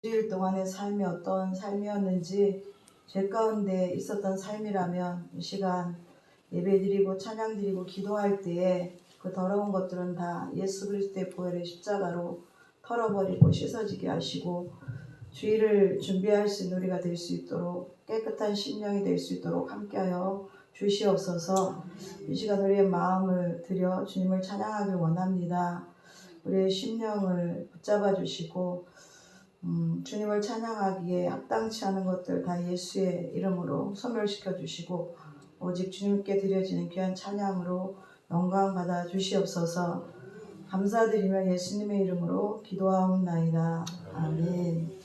일주일 동안의 삶이 어떤 삶이었는지, 죄 가운데 있었던 삶이라면 이 시간 예배드리고 찬양드리고 기도할 때에 그 더러운 것들은 다 예수 그리스도의 보혈의 십자가로 털어버리고 씻어지게 하시고, 주일을 준비할 수 있는 우리가 될 수 있도록, 깨끗한 심령이 될 수 있도록 함께하여 주시옵소서. 이 시간 우리의 마음을 들여 주님을 찬양하길 원합니다. 우리의 심령을 붙잡아 주시고 주님을 찬양하기에 합당치 않은 것들 다 예수의 이름으로 소멸시켜 주시고, 오직 주님께 드려지는 귀한 찬양으로 영광 받아 주시옵소서. 감사드리며 예수님의 이름으로 기도하옵나이다. 아멘.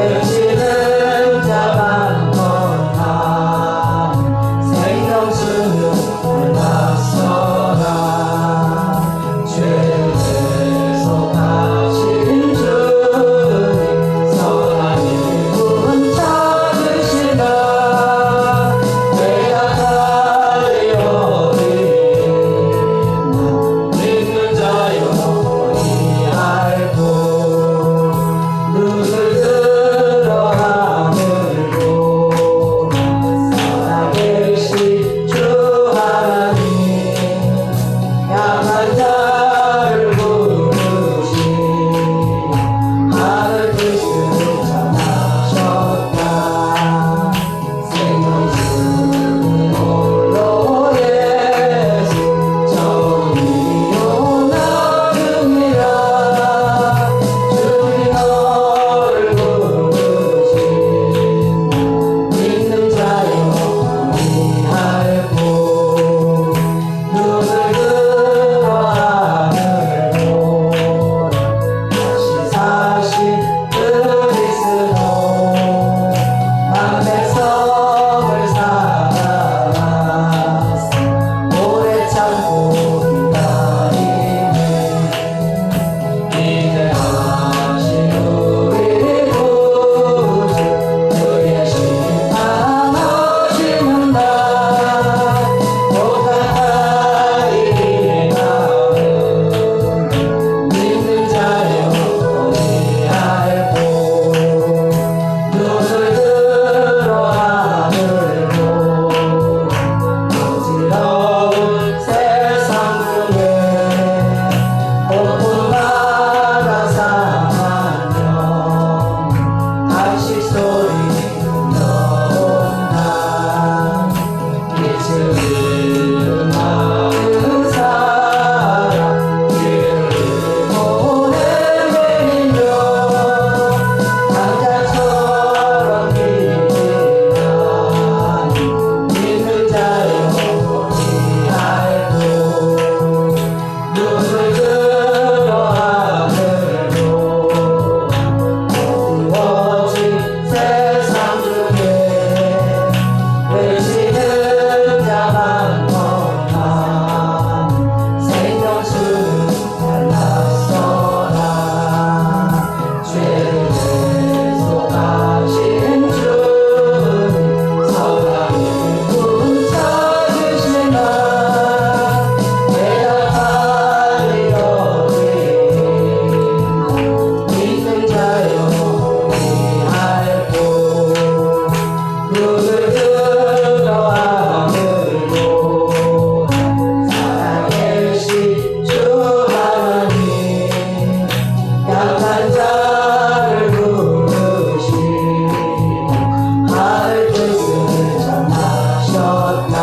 외치는 자만 건강 생명수는 낯서라 죄를 대속하신 주님 선한 일꾼 찾으시나 내가 달려드리나 믿는 자여 이 알고 눈을 들어 하늘로 살아계신 주 하나님 약한 자를 부르시 하늘 뜻을 전하셨다 생명수는 홀로 예수 정의요 나름이라 주님 너를 부르신 믿는 자여 우리 알고 눈을 들어 하늘로 다시 사신 그리스도 만백성을 사랑하사 오래 참고 기다리네 기대하신 우리 구주 그의 심판하시는 날 보다 이기나는 믿는 자여 우리 알고 눈을 들어 하늘로 어지러운 세상 중에 높은 나라 상하며 단식 소리 들려온다 빛을 잃은 많은 사람 길을 잃고 내내리며 강자처럼 기대하니 믿는 자여 우리 알고 눈을 들어 하늘로 어두워진 세상 중에 외치는 자만 건강 생명수는 달랐어라 죄를 대속하신 주님 선한 일꾼 찾으시나 내가 달려드리나 믿는 자여 우리 알고 눈을 들어 하늘로 살아계신 주 하나님 약한 자를 부르시 하늘 뜻을 전하셨다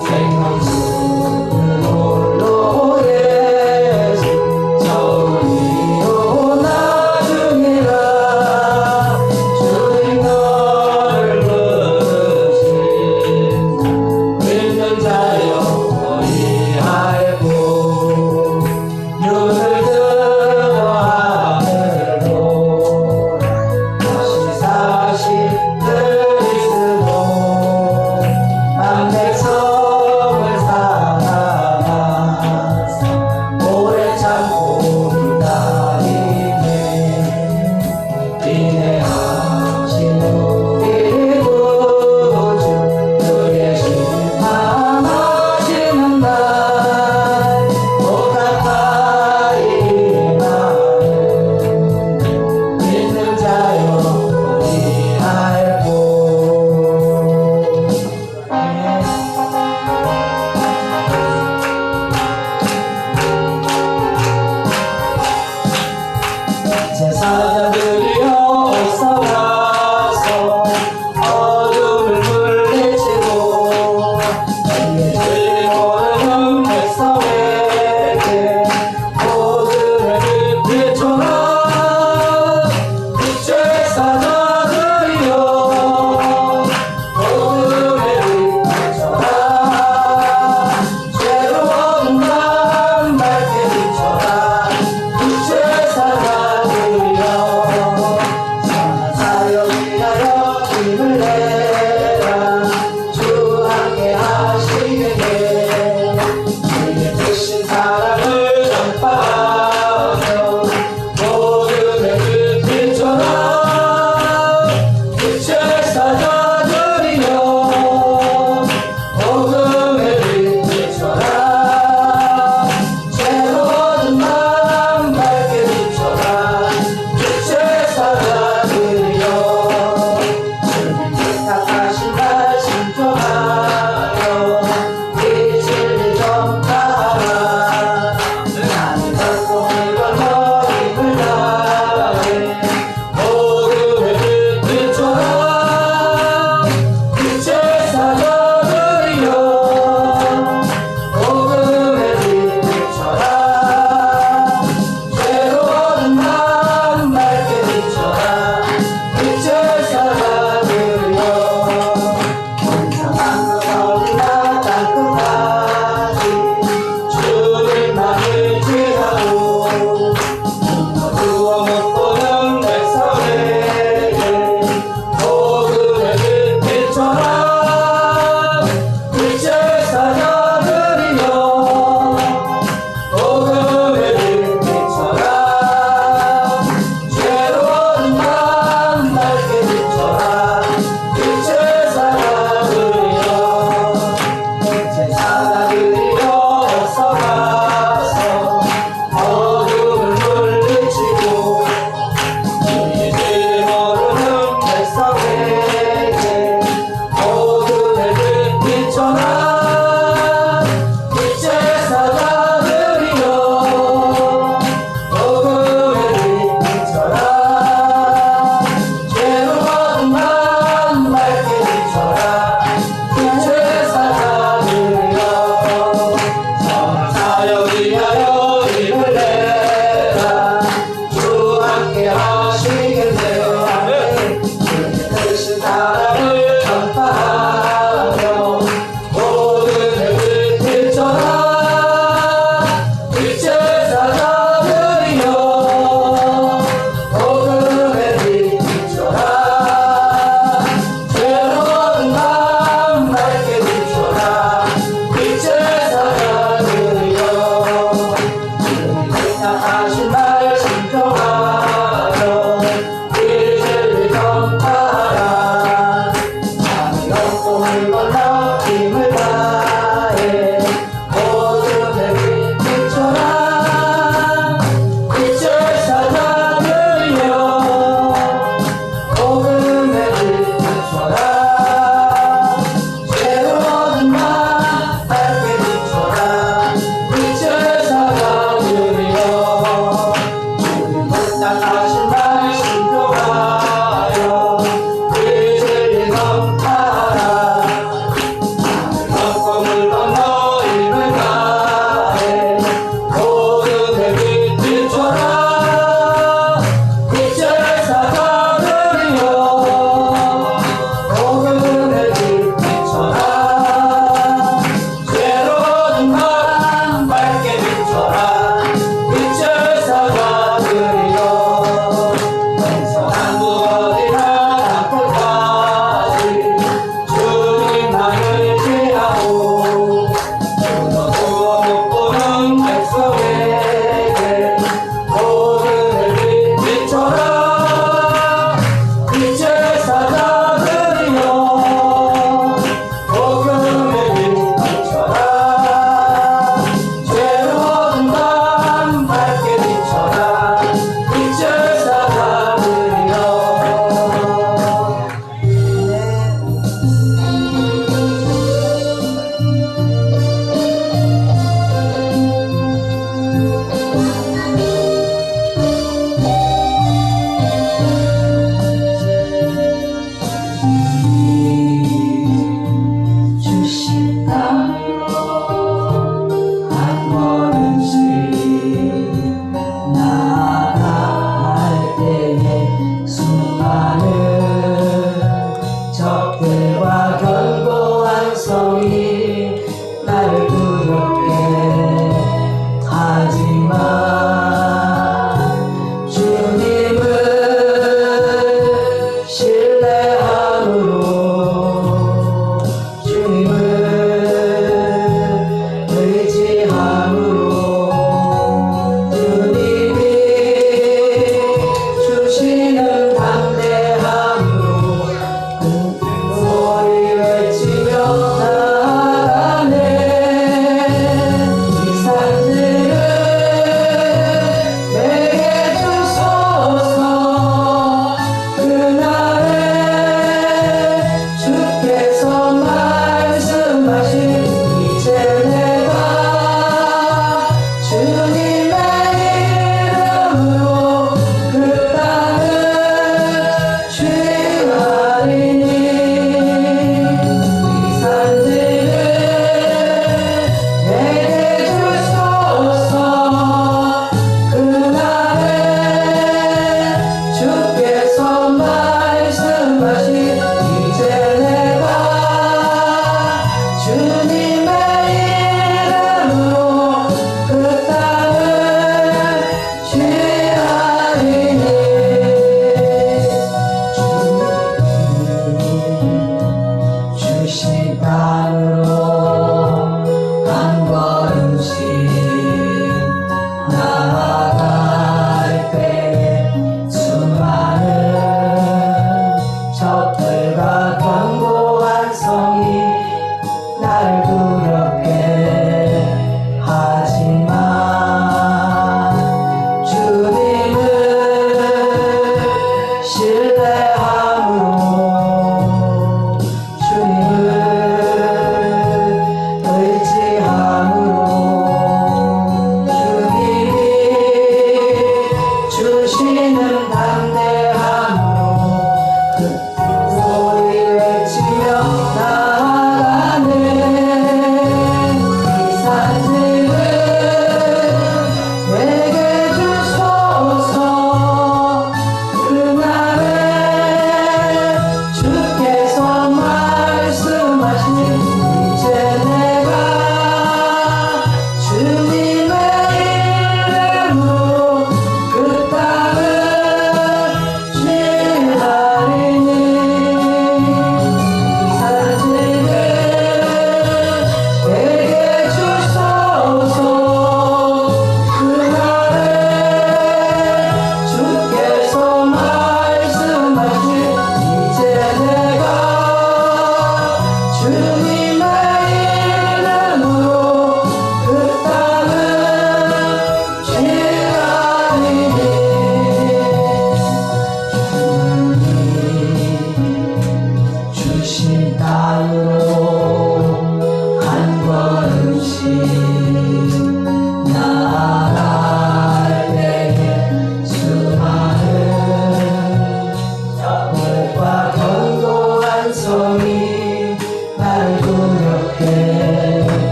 생명수는 홀로 예수 정의요 나중이라 주님 너를 부르신다 믿는 자여 우리 알고 눈을 들어 하늘로 다시 사신 그리스도 만백성을 사랑하사 오래 참고 기다리네 인내하신 우리 구주 그의 심판하시는 날 보다 이기나는 믿는 자여 우리 알고 제사장들이여 어서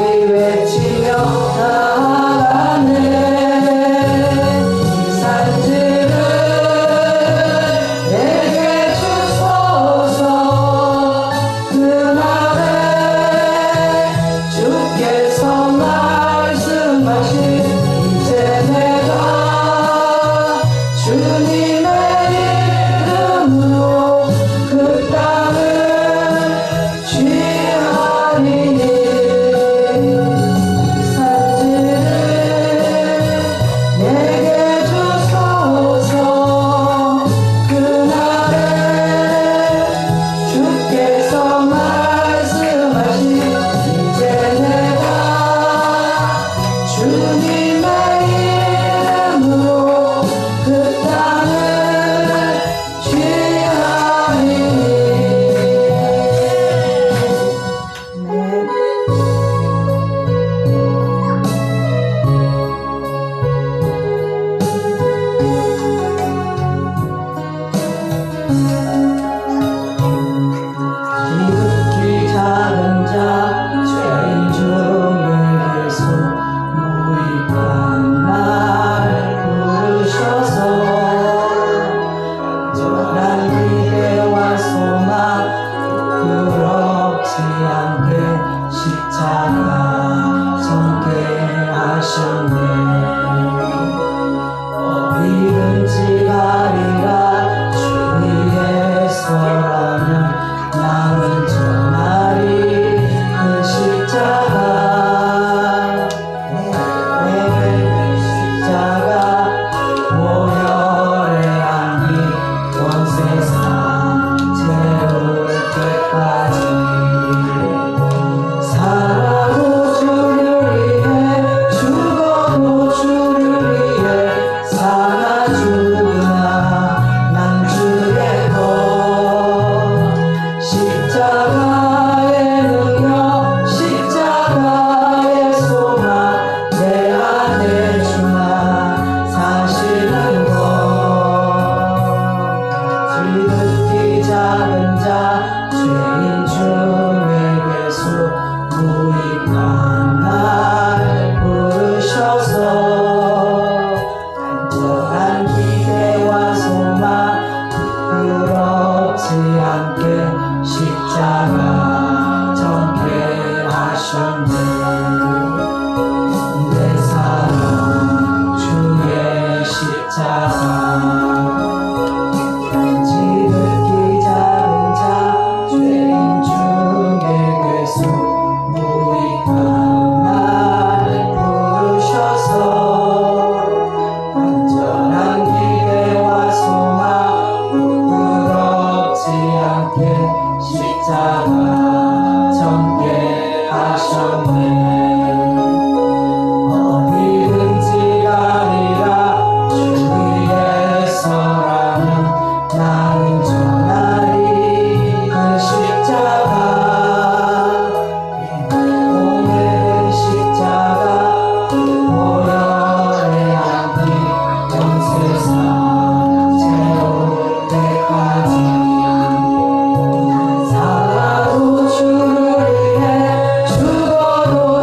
소리 외치며 나아가네. 이 산들을 내게 주소서. 그날에 주께서 말씀하신 이제 내가 주님의 이름으로 그 땅을 취하리니. 이 산지를 내게 주소서. 그날에 주께서 말씀하신 이제 내가 주님의 이름으로 그 땅을 취하리니. 네. 지극히 작은 자 죄인 중에 예수 무익한 날 부르셔서 적절한 기대와 소망 부끄럽지 않게 십자가 전개 하셨네. 어디든지 가리라 주 위에서라면 나는 전하리 그 십자가. 내게 십자가 모혈의 향기 온 세상 채울 때까지 살아도 주를 위해 죽어도 주를 위해 살아 주구나 난 주의 것. 십자가의 능력 십자가의 소망 내 안에 주나 사시는 것. 지극히 작은 자 죄인 중에 예수 무익한 날 부르셔서 간절한 기대와 소망 부끄럽지 않게 십자가 전개하셨네. 내 사랑 주의 십자가. 지극히 작은 자 죄인 중에 예수 무익한 날 부르셔서 간절한 기대와 소망 부끄럽지 않게 십자가 전개하셨네. 어디든지 가리라 주 위에서라면 나는 전하리 그 십자가. 오늘의 십자가 모혈의 향기 온 세상 채울 때까지 살아도 주를 위해 죽어도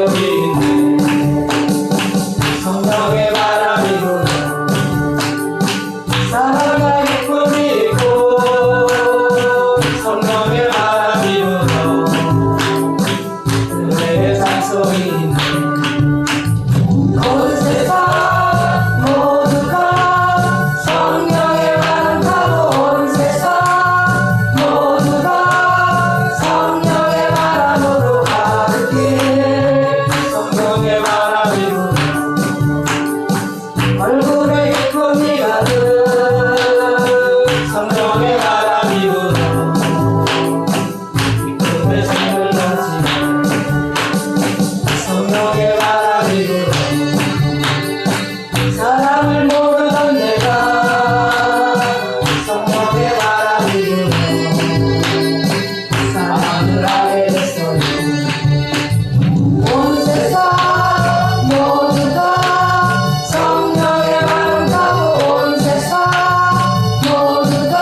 간격이 있네. 성령의 바람이 부네. 사랑과 기쁨이 있고 성령의 바람이 불어 은혜의 찬송이 있네. 온 세상 모두가 성령의 바람 타고 온 세상 모두가 성령의 바람으로 가득해. 성령의 바람이 불어 얼굴에 기쁨이 가득. 성령의 바람이 불어 기쁨의 삶을 넘치네. 성령의 바람이 불어 사랑을 모르던 내가 성령의 바람이 불어 사랑을 알게 됐어요. 온 세상 모두가 성령의 바람 타고 온 세상 모두가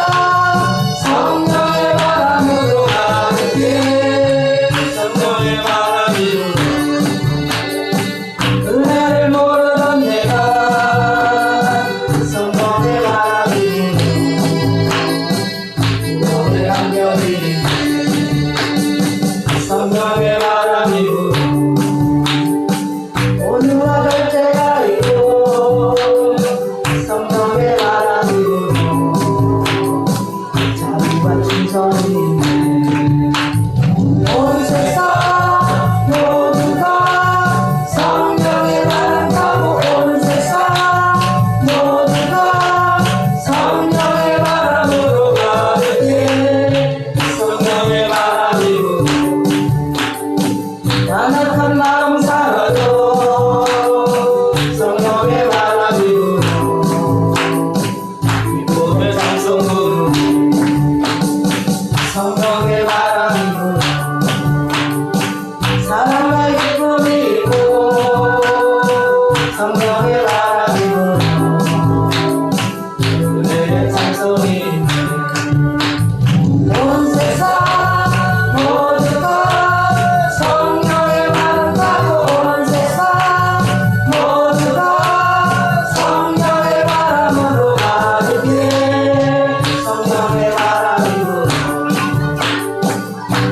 성령의 바람으로 가득해. 성령의 바람이 불어 은혜를 모르던 내가 성령의 바람이 불어 너의 간격이 있네. 성령의 바람이 불어 온유와 절제가 있고 성령의 바람이 불어 자비와 충성이 있네. 온 세상 모두가 성령의 바람 타고 온 세상 모두가 성령의 바람으로 가득해. 성령의 바람이 불어 나약한 마음 사라져. 성령의 바람이 불어 기쁨의 찬송 부르네. 성령의 바람이 불어 사랑과 기쁨이 있고 성령의 바람이 불어 은혜의 찬송이 있네. 온 세상 모두가 성령의 바람 타고 온 세상 모두가 성령의 바람으로 가득해. 성령의 바람이 불어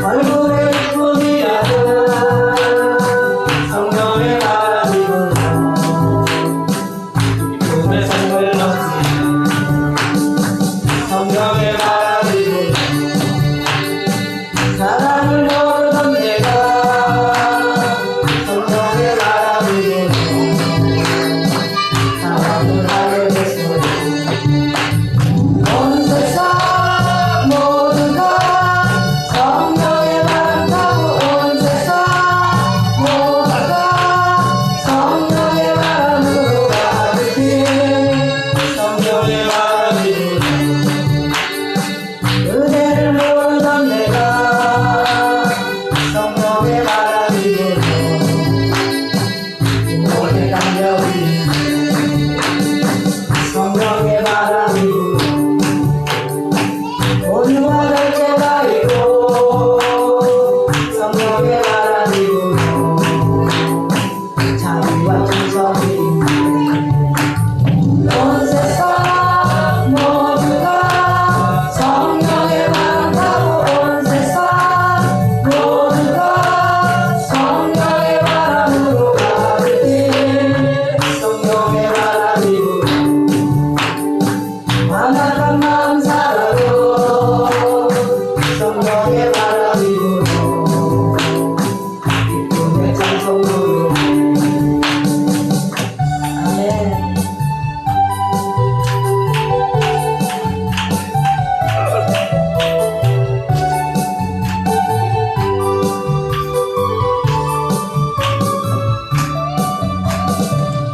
얼굴에 기쁨이 가득. 성령의 바람이 불어 기쁨의 삶을 넘치네. 성령의 바람이 불어 사랑을 모르던 내가 성령의 바람이 불어 사랑을 하게 됐어요. 온 세상 모두가 성령의 바람 타고 온 세상 모두가 성령의 바람으로 가득해. 성령의 바람이 불어 은혜를 모르던 내가 성령의 바람이 불어 너의 간격이 있네. 성령의 바람이 불어 온유와 절제가 있고 성령의 바람이 불어 자비와 충성이 있네. 온 세상 모두가 성령의 바람 타고 온 세상 모두가 성령의 바람으로 가득해. 성령의 바람이 불어 완악한 마음 사라져. 성령의 바람이 불어 기쁨의 찬송 부르네. 아멘.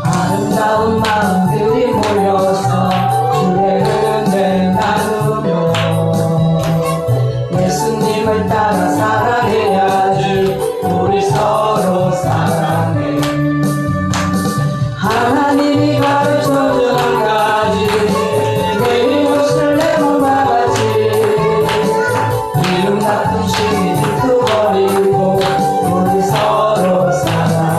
아름다운 마음들이 모여서 주의 은혜 나누며 예수님을 따라 사랑해야지. 우리 서로 사랑해. 하나님이 가르쳐준 한 가지 내 이웃을 내 몸과 같이 이름 같은 시기 흩어버리고 우리 서로 사랑해.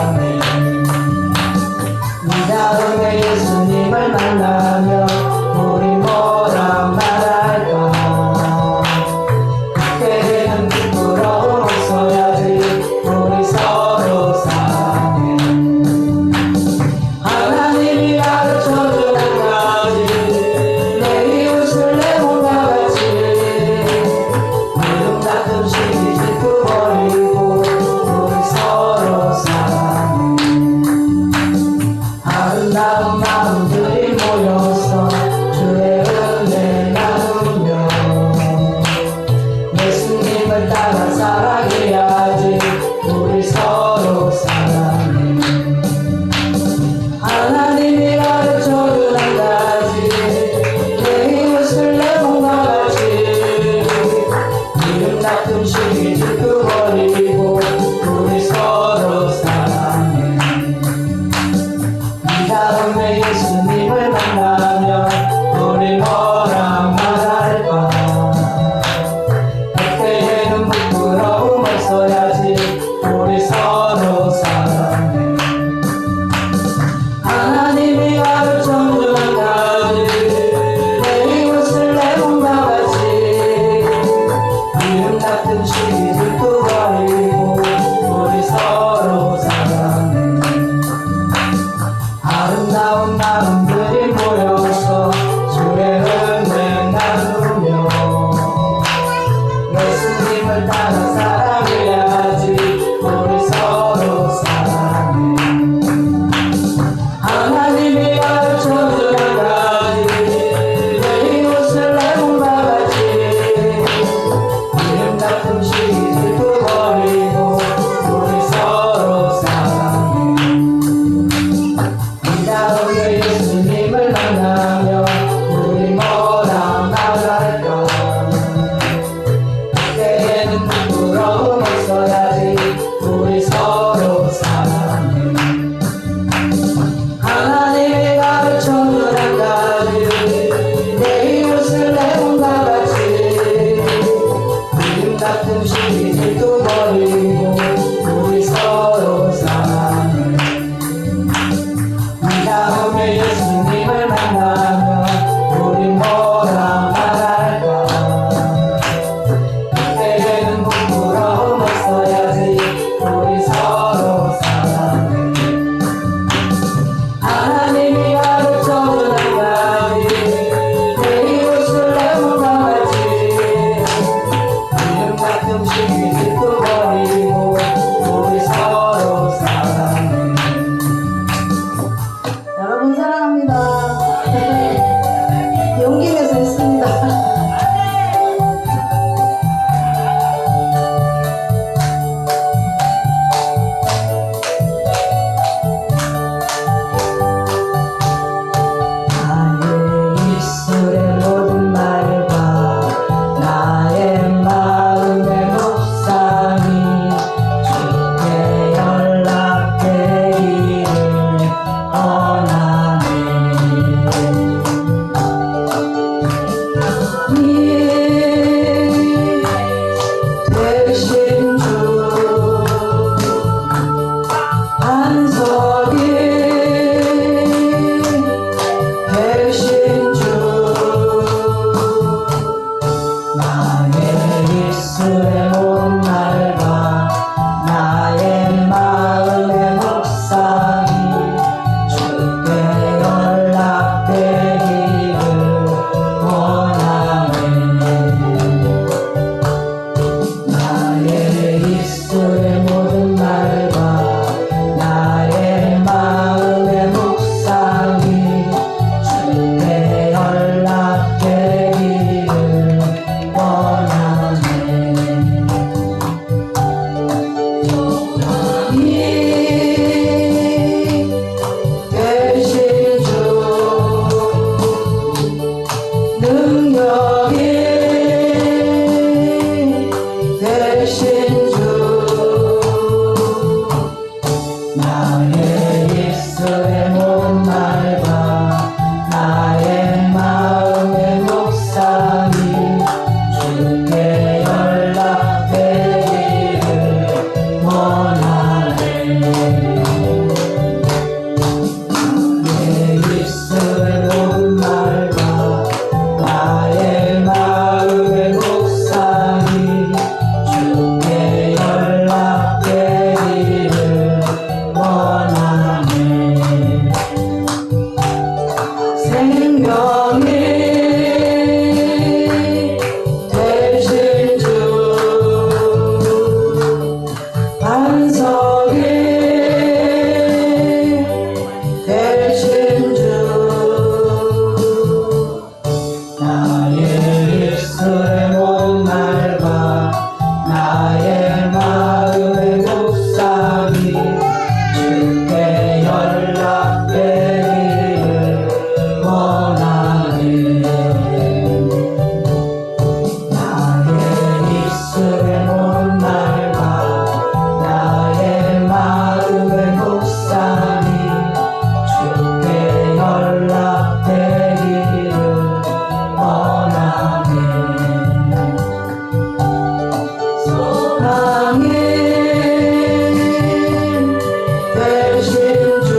대신 주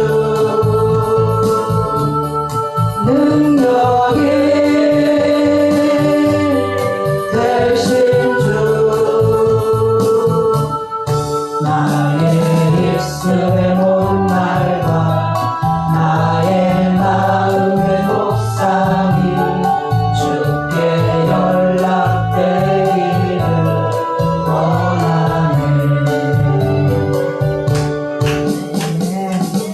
능력이 대신 주 나의 입술의 모든 말과 나의 마음의 묵상이 주께 연락되기를 원하네. 네.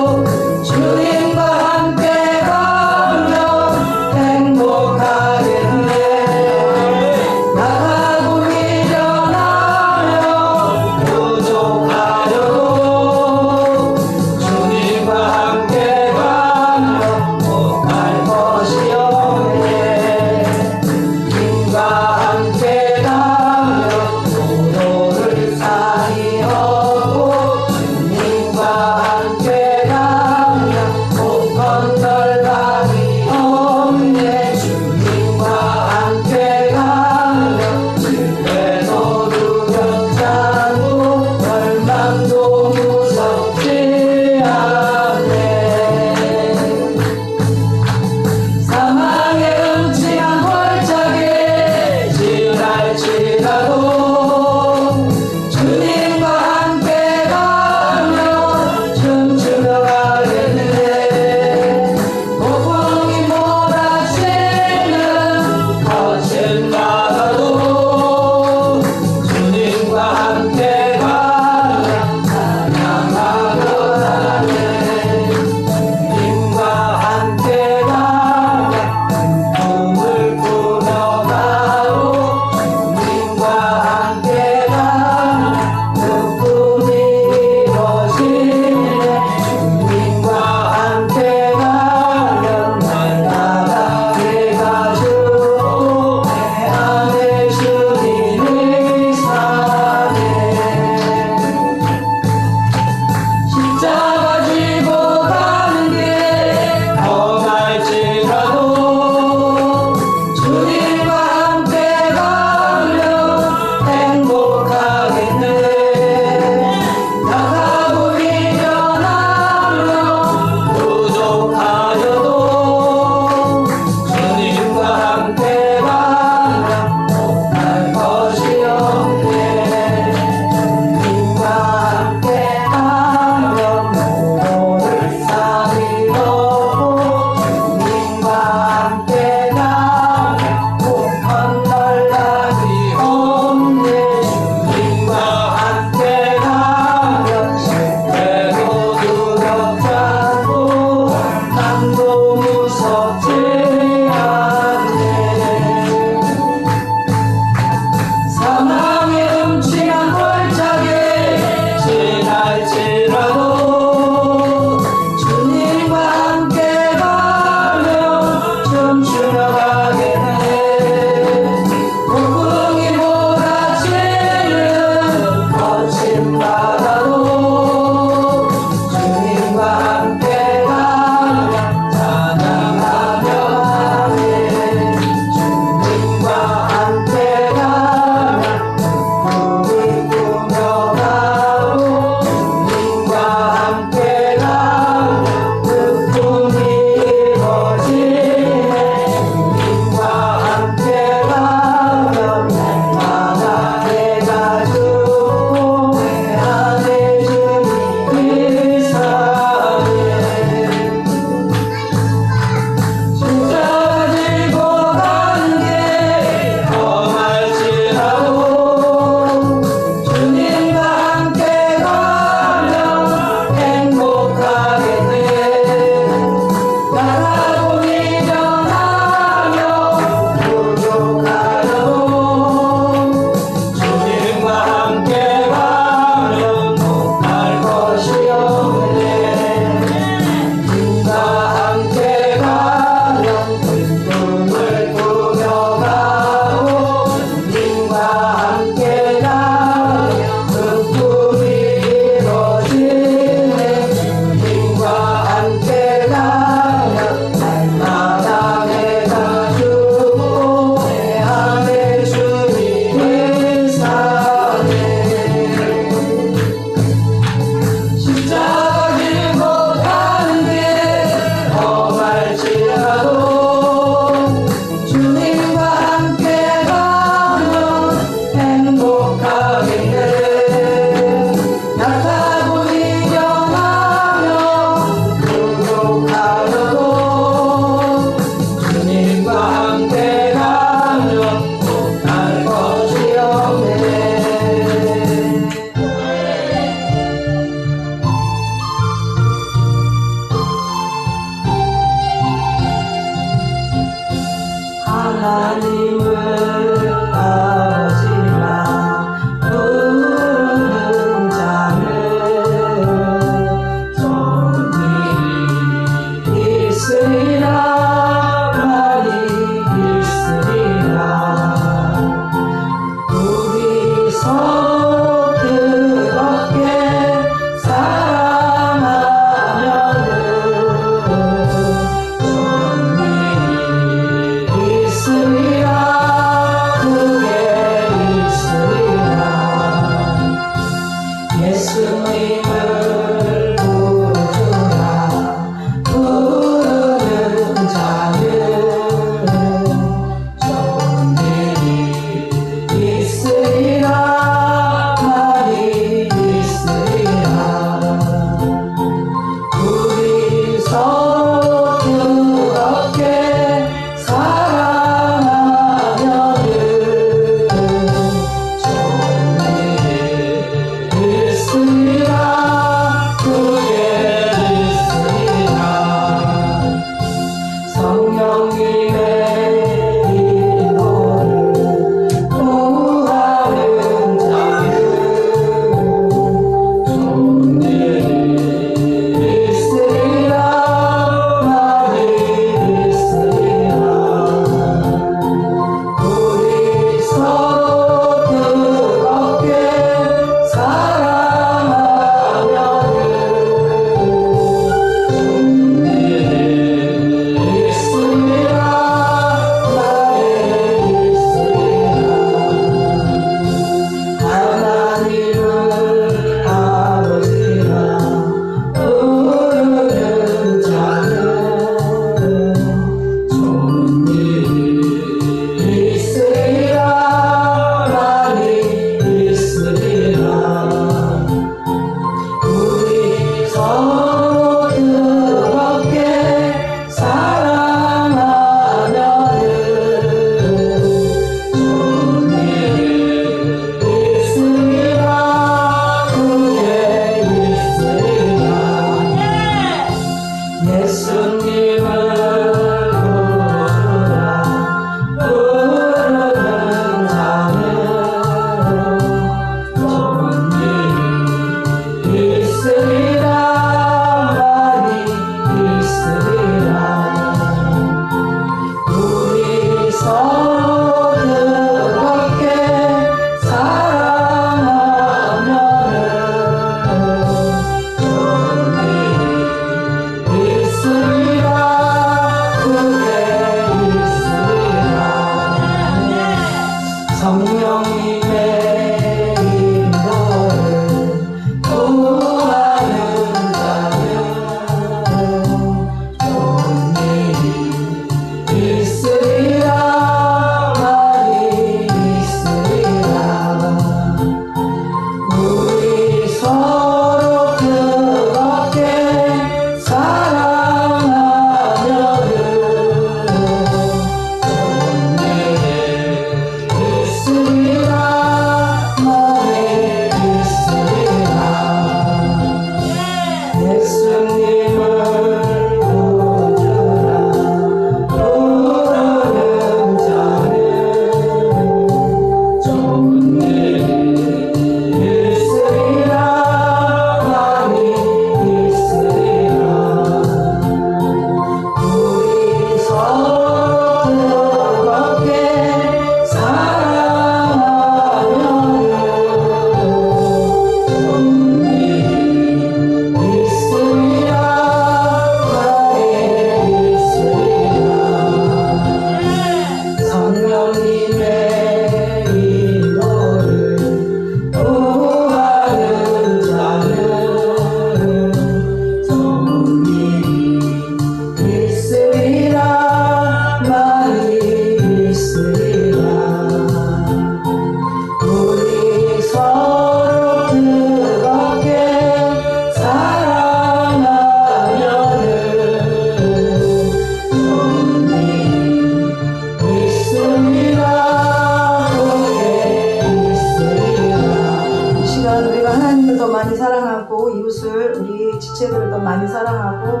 하나님을 더 많이 사랑하고 이웃을 우리 지체들을 더 많이 사랑하고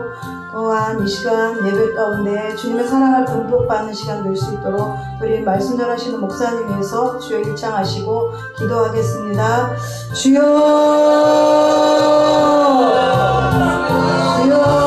또한 이 시간 예배 가운데 주님의 사랑을 듬뿍 받는 시간 될 수 있도록 우리 말씀 전하시는 목사님 위해서 주여 일창하시고 기도하겠습니다. 주여 주여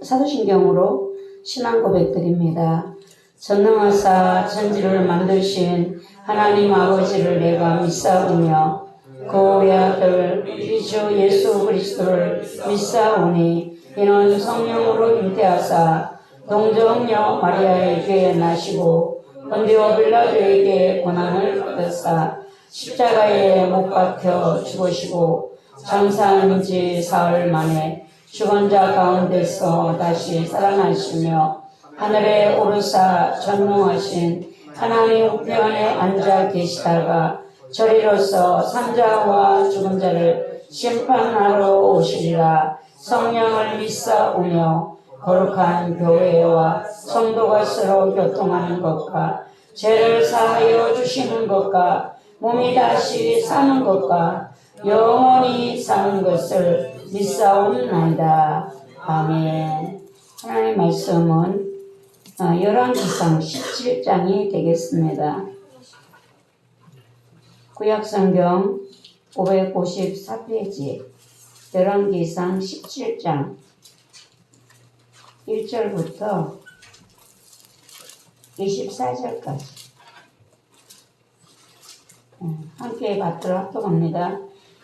사도신경으로 신앙 고백드립니다. 전능하사 천지를 만드신 하나님 아버지를 내가 믿사오며 그 외아들 우리 주 예수 그리스도를 믿사오니 이는 성령으로 잉태하사 동정녀 마리아에게 나시고 본디오 빌라도에게 고난을 받으사 십자가에 못 박혀 죽으시고 장사한 지 사흘 만에 죽은 자 가운데서 다시 살아나시며 하늘에 오르사 전능하신 하나님 우편에 앉아 계시다가 저리로서 산자와 죽은 자를 심판하러 오시리라. 성령을 믿사오며 거룩한 교회와 성도가 서로 교통하는 것과 죄를 사하여 주시는 것과 몸이 다시 사는 것과 영원히 사는 것을 믿사옵나이다. 아멘. 하나님의 말씀은 열왕기상 17장이 되겠습니다. 구약성경 554페이지 열왕기상 17장 1절부터 24절까지 함께 받들어 합독합니다.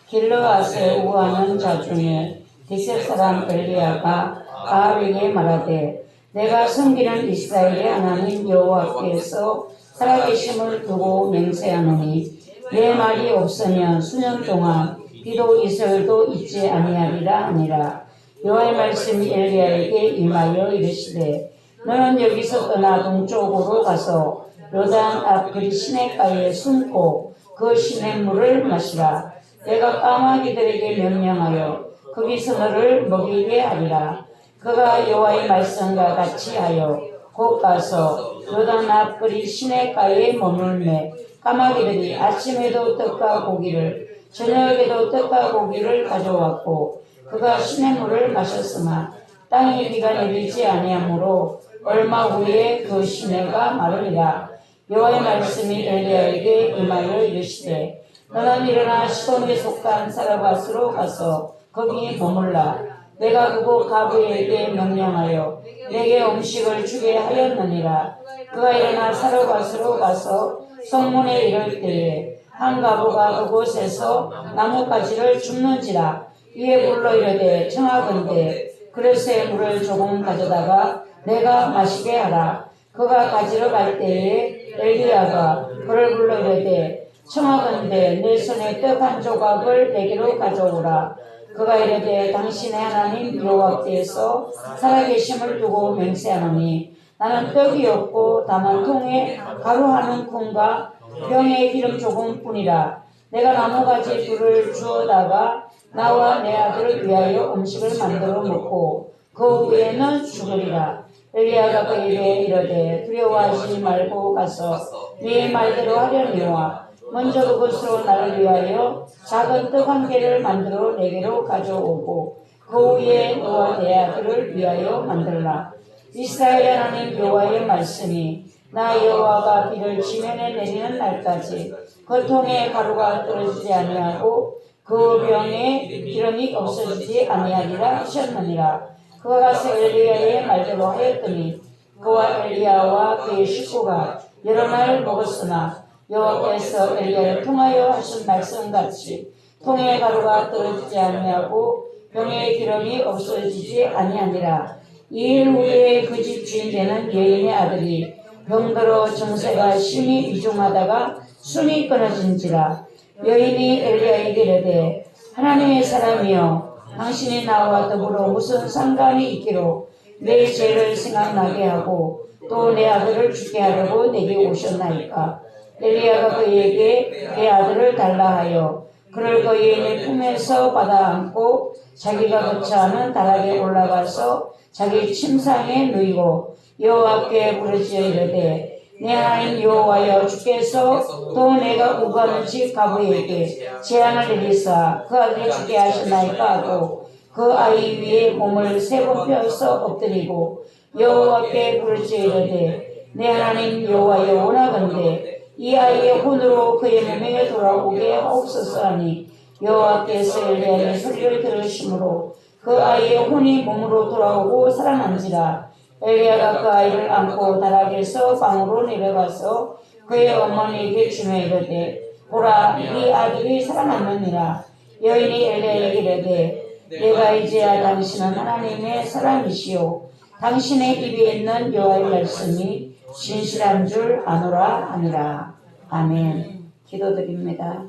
길르앗에 우하는 자 중에 디셉 사람 엘리야가 아합에게 말하되 내가 섬기는 이스라엘의 하나님 여호와께서 살아계심을 두고 맹세하노니 내 말이 없으면 수년 동안 비도 이슬도 있지 아니하리라 하니라. 여호와의 말씀이 엘리야에게 임하여 이르시되 너는 여기서 떠나 동쪽으로 가서 요단 앞 그리 시내가에 숨고 그 시냇물을 마시라. 내가 까마귀들에게 명령하여 거기서 너를 먹이게 하리라. 그가 여호와의 말씀과 같이 하여 곧 가서 요단 앞 그리 시내가에 머물매 까마귀들이 아침에도 떡과 고기를 저녁에도 떡과 고기를 가져왔고 그가 시냇물을 마셨으나 땅에 비가 내리지 아니하므로 얼마 후에 그 시내가 마르리라. 여호와의 말씀이 엘리야에게 임하여 이르시되 너는 일어나 시돈에 속한 사르밧으로 가서 거기 머물라. 내가 그곳 가부에게 명령하여 내게 음식을 주게 하였느니라. 그가 일어나 사르밧으로 가서 성문에 이를 때에 한 가부가 그곳에서 나뭇가지를 줍는지라. 이에 불러 이르되 청하건대 그릇에 물을 조금 가져다가 내가 마시게 하라. 그가 가지러 갈 때에 엘리야가 그를 불러 이르되 청하건대 내 손에 떡 한 조각을 내게로 가져오라. 그가 이르되 당신의 하나님 여호와께서 살아계심을 두고 맹세하노니 나는 떡이 없고 다만 통에 가루 한 움큼과 병에 기름 조금뿐이라. 내가 나무가지 둘을 주어다가 나와 내 아들을 위하여 음식을 만들어 먹고 그 후에는 죽으리라. 엘리야가 그에게 이르되 두려워하지 말고 가서 네 말대로 하려니와 먼저 그것으로 나를 위하여 작은 떡 한 개를 만들어 내게로 가져오고 그 후에 너와 내 아들을 위하여 만들라. 이스라엘 하나님 여호와의 말씀이 나 여호와가 비를 지면에 내리는 날까지 그 통에 가루가 떨어지지 아니하고 그 병에 기름이 없어지지 아니하리라 하셨느니라. 그가 가서 엘리야의 말대로 하였더니 그와 엘리야와 그의 식구가 여러 날 먹었으나 여호와께서 엘리야를 통하여 하신 말씀같이 통에 가루가 떨어지지 아니하고 병에 기름이 없어지지 아니하니라. 2일 후에 그 집 주인 되는 여인의 아들이 병들어 정세가 심히 위중하다가 숨이 끊어진지라. 여인이 엘리야에게 이르되 하나님의 사람이여 당신이 나와 더불어 무슨 상관이 있기로 내 죄를 생각나게 하고 또 내 아들을 죽게 하려고 내게 오셨나이까. 엘리야가 그에게 내 아들을 달라 하여 그를 그 여인의 품에서 받아 안고 자기가 거처하는 다락에 올라가서 자기 침상에 누이고 여호와께 부르짖어 이르되 내 하나님 여호와여 주께서 또 내가 우거하는 집 가부에게 재앙을 내리사 그 아들을 죽게 하시나이까 하고 그 아이 위에 몸을 3번 펴서 엎드리고 여호와께 부르짖어 이르되 내 하나님 여호와여 원하건대 이 아이의 혼으로 그의 몸에 돌아오게 하옵소서 하니 여호와께서 엘리야의 소리를 들으심으로 그 아이의 혼이 몸으로 돌아오고 살아난지라. 엘리야가 그 아이를 안고 다락에서 방으로 내려가서 그의 어머니에게 주며 이르되 보라 네 아들이 살아났느니라. 여인이 엘리야에게 이르되 내가 이제야 당신은 하나님의 사람이시오 당신의 입에 있는 여호와의 말씀이 진실한 줄 아노라 하니라. 아멘. 기도드립니다.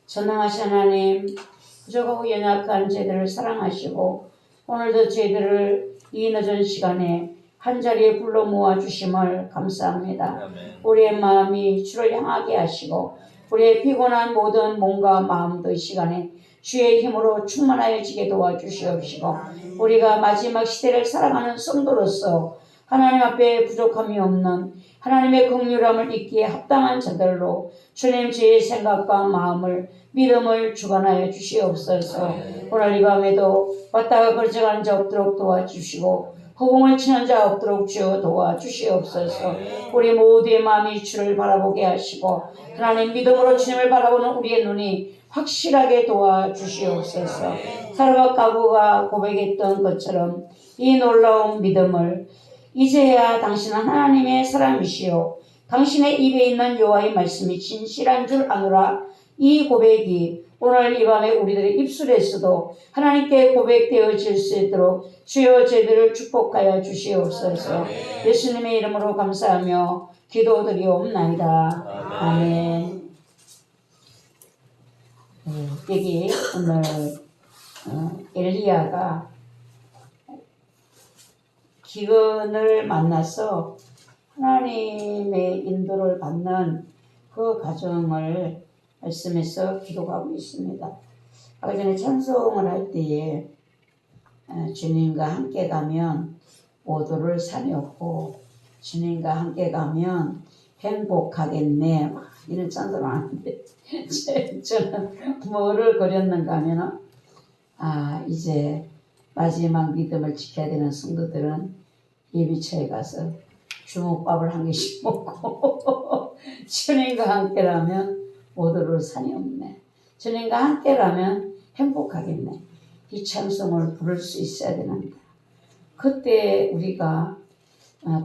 전능하신 하나님, 부족하고 연약한 저희들을 사랑하시고 오늘도 저희들을 이 늦은 시간에 한자리에 불러 모아 주심을 감사합니다. 우리의 마음이 주를 향하게 하시고 우리의 피곤한 모든 몸과 마음도 이 시간에 주의 힘으로 충만하여지게 도와주시옵시고 우리가 마지막 시대를 살아가는 성도로서 하나님 앞에 부족함이 없는 하나님의 긍휼함을 잊기에 합당한 자들로 주님 저의 생각과 마음을 믿음을 주관하여 주시옵소서. 오늘 이 밤에도 왔다가 걸쳐가는 자 없도록 도와주시고 허공을 치는 자 없도록 주여 도와주시옵소서. 우리 모두의 마음이 주를 바라보게 하시고 하나님 믿음으로 주님을 바라보는 우리의 눈이 확실하게 도와주시옵소서. 사르밧 가부가 고백했던 것처럼 이 놀라운 믿음을 이제야 당신은 하나님의 사람이시오 당신의 입에 있는 여호와의 말씀이 진실한 줄 아노라. 이 고백이 오늘 이 밤에 우리들의 입술에서도 하나님께 고백되어질 수 있도록 주여 저희들을 축복하여 주시옵소서. 예수님의 이름으로 감사하며 기도드리옵나이다. 아멘. 여기 오늘 엘리야가 기근을 만나서 하나님의 인도를 받는 그 과정을 말씀에서 기록하고 있습니다. 아까 전에 찬송을 할 때에 주님과 함께 가면 모두를 산이 없고 주님과 함께 가면 행복하겠네 막 이런 찬송을 하는데 저는 뭐를 그렸는가 하면 이제 마지막 믿음을 지켜야 되는 성도들은 예비처에 가서 주먹밥을 한 개씩 먹고 주님과 함께라면 모두를 산이 없네. 주님과 함께라면 행복하겠네. 이 찬송을 부를 수 있어야 되는데 그때 우리가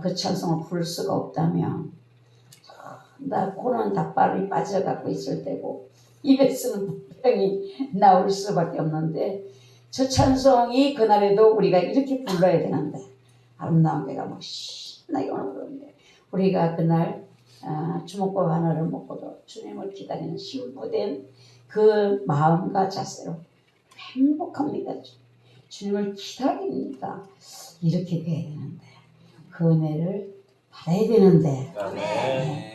그 찬송을 부를 수가 없다면 나 코는 닭발이 빠져갖고 있을 때고 입에서는 병이 나올 수밖에 없는데 저 찬송이 그날에도 우리가 이렇게 불러야 되는데 아름다운 배가 막 신나게 오는 건데 우리가 그날 주먹밥 하나를 먹고도 주님을 기다리는 신부된 그 마음과 자세로 행복합니다. 주님을 기다립니다. 이렇게 돼야 되는데 그 은혜를 받아야 되는데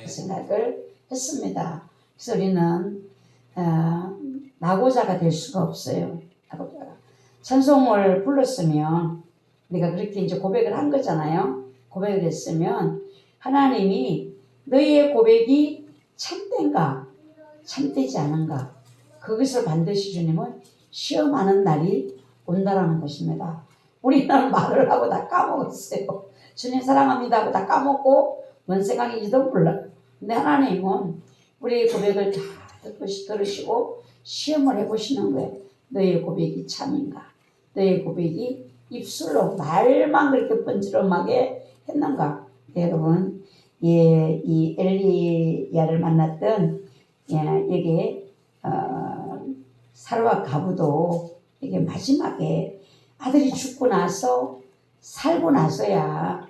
그 생각을 했습니다. 그래서 우리는 낙오자가 될 수가 없어요. 낙오자가. 찬송을 불렀으면 우리가 그렇게 이제 고백을 한 거잖아요. 고백을 했으면 하나님이 너희의 고백이 참된가 참되지 않은가 그것을 반드시 주님은 시험하는 날이 온다라는 것입니다. 우리는 말을 하고 다 까먹었어요. 주님 사랑합니다 하고 다 까먹고 뭔 생각인지도 몰라요. 근데 하나님은 우리의 고백을 다 들으시고 시험을 해보시는 거예요. 너의 고백이 참인가? 너의 고백이 입술로 말만 그렇게 번지름하게 했는가? 여러분, 이 엘리야를 만났던 여기 사르와 가부도 이게 마지막에 아들이 죽고 나서 살고 나서야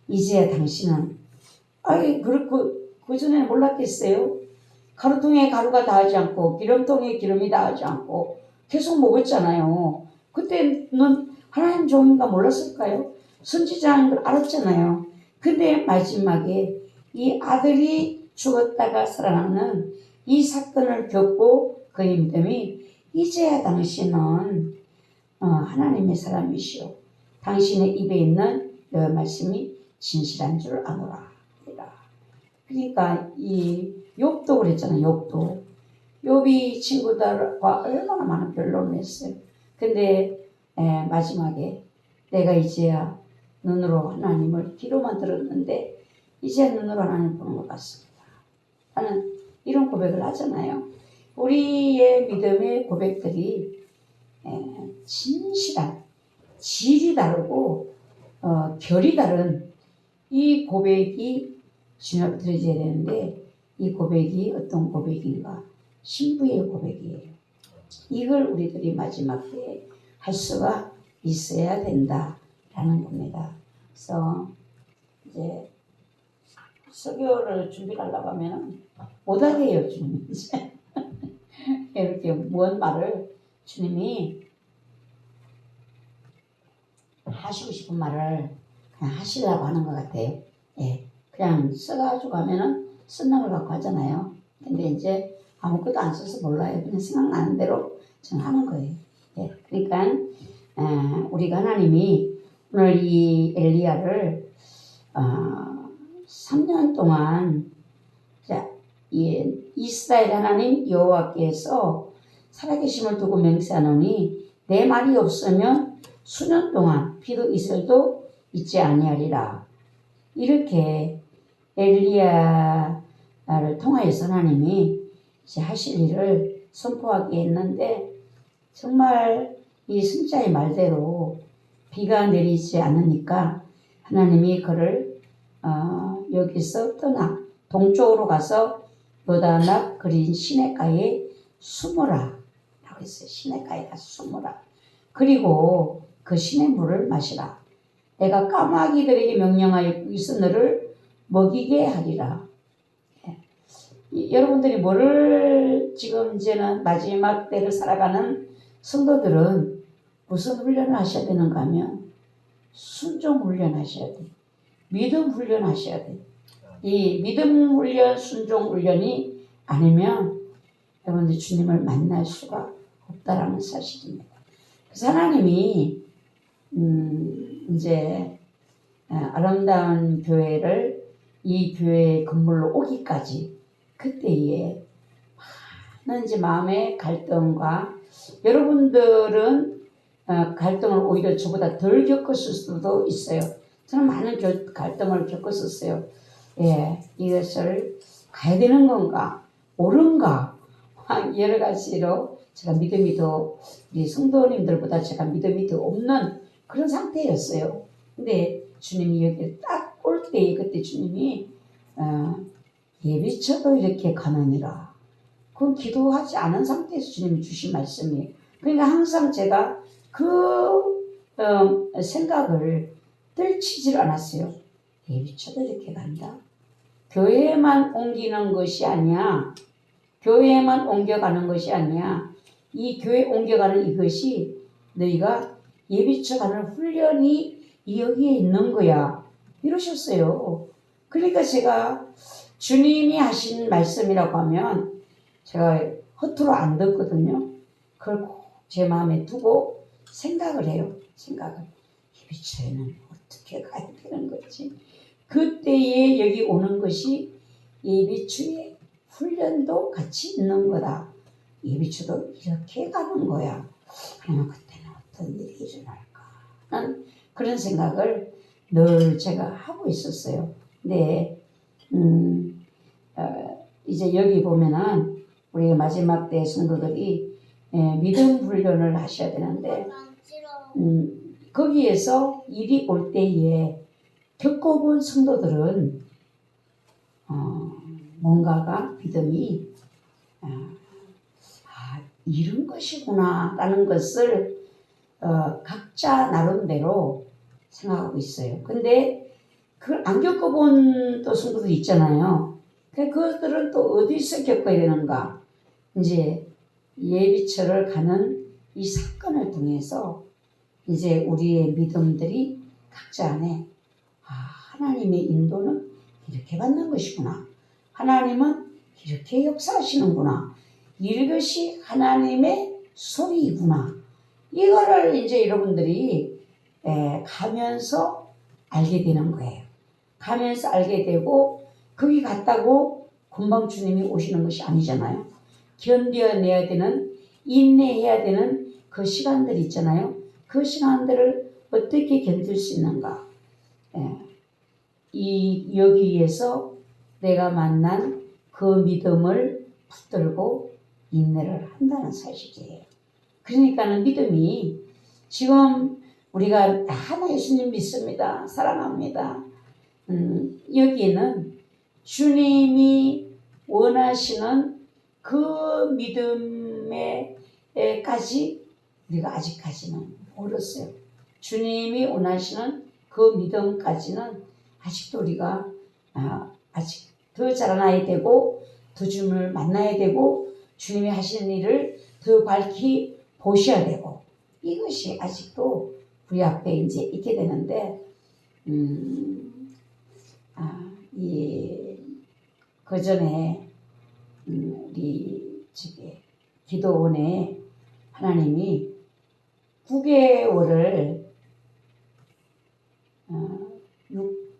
이제 당신은 그 전에는 몰랐겠어요? 가루통에 가루가 닿지 않고 기름통에 기름이 닿지 않고 계속 먹었잖아요. 그때는 하나님 종인가 몰랐을까요? 선지자인 걸 알았잖아요. 근데 마지막에 이 아들이 죽었다가 살아나는 이 사건을 겪고 그의 믿음이 이제야 당신은 하나님의 사람이시오. 당신의 입에 있는 여호와의 말씀이 진실한 줄 아노라. 그러니까 이 욥도 그랬잖아요. 욥이 친구들과 얼마나 많은 변론을 했어요. 근데 마지막에 내가 이제야 눈으로 하나님을 귀로만 들었는데 이제 눈으로 하나님을 보는 것 같습니다. 하는 이런 고백을 하잖아요. 우리의 믿음의 고백들이 진실한 질이 다르고 결이 다른 이 고백이 주님 앞에 드려져야 되는데 이 고백이 어떤 고백인가? 신부의 고백이에요. 이걸 우리들이 마지막 때에 할 수가 있어야 된다라는 겁니다. 그래서 이제 설교를 준비를 하려고 하면 못하게 해요, 주님이. 이제 이렇게 무언 말을 주님이 하시고 싶은 말을 그냥 하시려고 하는 것 같아요. 그냥 써가지고 하면은 쓴 걸 갖고 하잖아요. 근데 이제 아무것도 안 써서 몰라요. 그냥 생각나는 대로 저는 하는 거예요. 그러니까 우리가 하나님이 오늘 이 엘리야를 3년 동안 이스라엘 하나님 여호와께서 살아계심을 두고 맹세하노니 내 말이 없으면 수년 동안 비도 이슬도 있지 아니하리라. 이렇게 엘리야를 통하여서 하나님이 이제 하실 일을 선포하게 했는데 정말 이 승자의 말대로 비가 내리지 않으니까 하나님이 그를 여기서 떠나 동쪽으로 가서 요단앞 그린 시냇가에 숨어라 라고 했어요. 시냇가에 가서 숨어라. 그리고 그 시냇물을 마시라. 내가 까마귀들에게 명령하여 거기서 너를 먹이게 하리라. 여러분들이 뭐를 지금 이제는 마지막 때를 살아가는 성도들은 무슨 훈련을 하셔야 되는가 하면 순종 훈련하셔야 돼. 믿음 훈련하셔야 돼. 이 믿음 훈련, 순종 훈련이 아니면 여러분들 주님을 만날 수가 없다라는 사실입니다. 그래서 하나님이 이제 아름다운 교회를 이 교회의 건물로 오기까지 그때에 많은 이제 마음의 갈등과 여러분들은 갈등을 오히려 저보다 덜 겪었을 수도 있어요. 저는 많은 갈등을 겪었었어요. 이것을 가야 되는 건가 옳은가 여러 가지로 제가 믿음이 더 우리 성도님들보다 제가 믿음이 더 없는 그런 상태였어요. 근데 주님이 여기를 딱 올 때 그때 주님이 예비쳐도 이렇게 가느니라. 그건 기도하지 않은 상태에서 주님이 주신 말씀이에요. 그러니까 항상 제가 그 생각을 떨치질 않았어요. 예비쳐도 이렇게 간다. 교회만 옮기는 것이 아니야. 교회만 옮겨가는 것이 아니야. 이 교회 옮겨가는 이것이 너희가 예비처 가는 훈련이 여기에 있는 거야. 이러셨어요. 그러니까 제가 주님이 하신 말씀이라고 하면 제가 허투루 안 듣거든요. 그걸 꼭 제 마음에 두고 생각을 해요. 생각을. 예비처에는 어떻게 가야 되는 거지? 그때에 여기 오는 것이 예비추의 훈련도 같이 있는 거다. 예비추도 이렇게 가는 거야. 그러면 그때는 어떤 일이 일어날까? 난 그런 생각을 늘 제가 하고 있었어요. 근데 이제 여기 보면은 우리 마지막 때 성도들이 믿음 훈련을 하셔야 되는데 거기에서 일이 올 때에 겪어본 성도들은 뭔가가 믿음이 이런 것이구나 라는 것을 각자 나름대로 생각하고 있어요. 근데 그걸 안 겪어본 또 성도들 있잖아요. 그것들은 또 어디서 겪어야 되는가? 이제 예비처를 가는 이 사건을 통해서 이제 우리의 믿음들이 각자 안에 하나님의 인도는 이렇게 받는 것이구나. 하나님은 이렇게 역사하시는구나. 이것이 하나님의 소리이구나. 이거를 이제 여러분들이 가면서 알게 되는 거예요. 가면서 알게 되고 거기 갔다고 금방 주님이 오시는 것이 아니잖아요. 견뎌내야 되는, 인내해야 되는 그 시간들 있잖아요. 그 시간들을 어떻게 견딜 수 있는가. 여기에서 내가 만난 그 믿음을 붙들고 인내를 한다는 사실이에요. 그러니까는 믿음이 지금 우리가 하나 예수님 믿습니다. 사랑합니다. 여기는 주님이 원하시는 그 믿음에까지 우리가 아직까지는 멀었어요. 주님이 원하시는 그 믿음까지는 아직도 우리가 아직 더 자라나야 되고 더 주님을 만나야 되고 주님이 하시는 일을 더 밝히 보셔야 되고 이것이 아직도 우리 앞에 이제 있게 되는데 그 전에 우리 집에 기도원에 하나님이 9개월을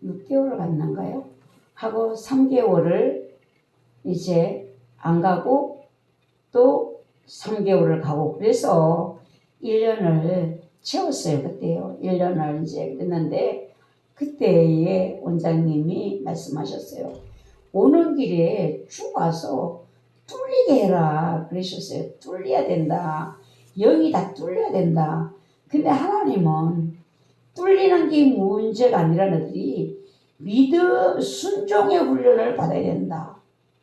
6개월을 갔는가요? 하고 3개월을 이제 안 가고 또 3개월을 가고 그래서 1년을 채웠어요. 그때요. 1년을 이제 그랬는데 그때에 원장님이 말씀하셨어요. 오는 길에 쭉 와서 뚫리게 해라 그러셨어요. 뚫려야 된다. 영이 다 뚫려야 된다. 근데 하나님은 뚫리는 게 문제가 아니라 너희들이 믿음, 순종의 훈련을 받아야 된다.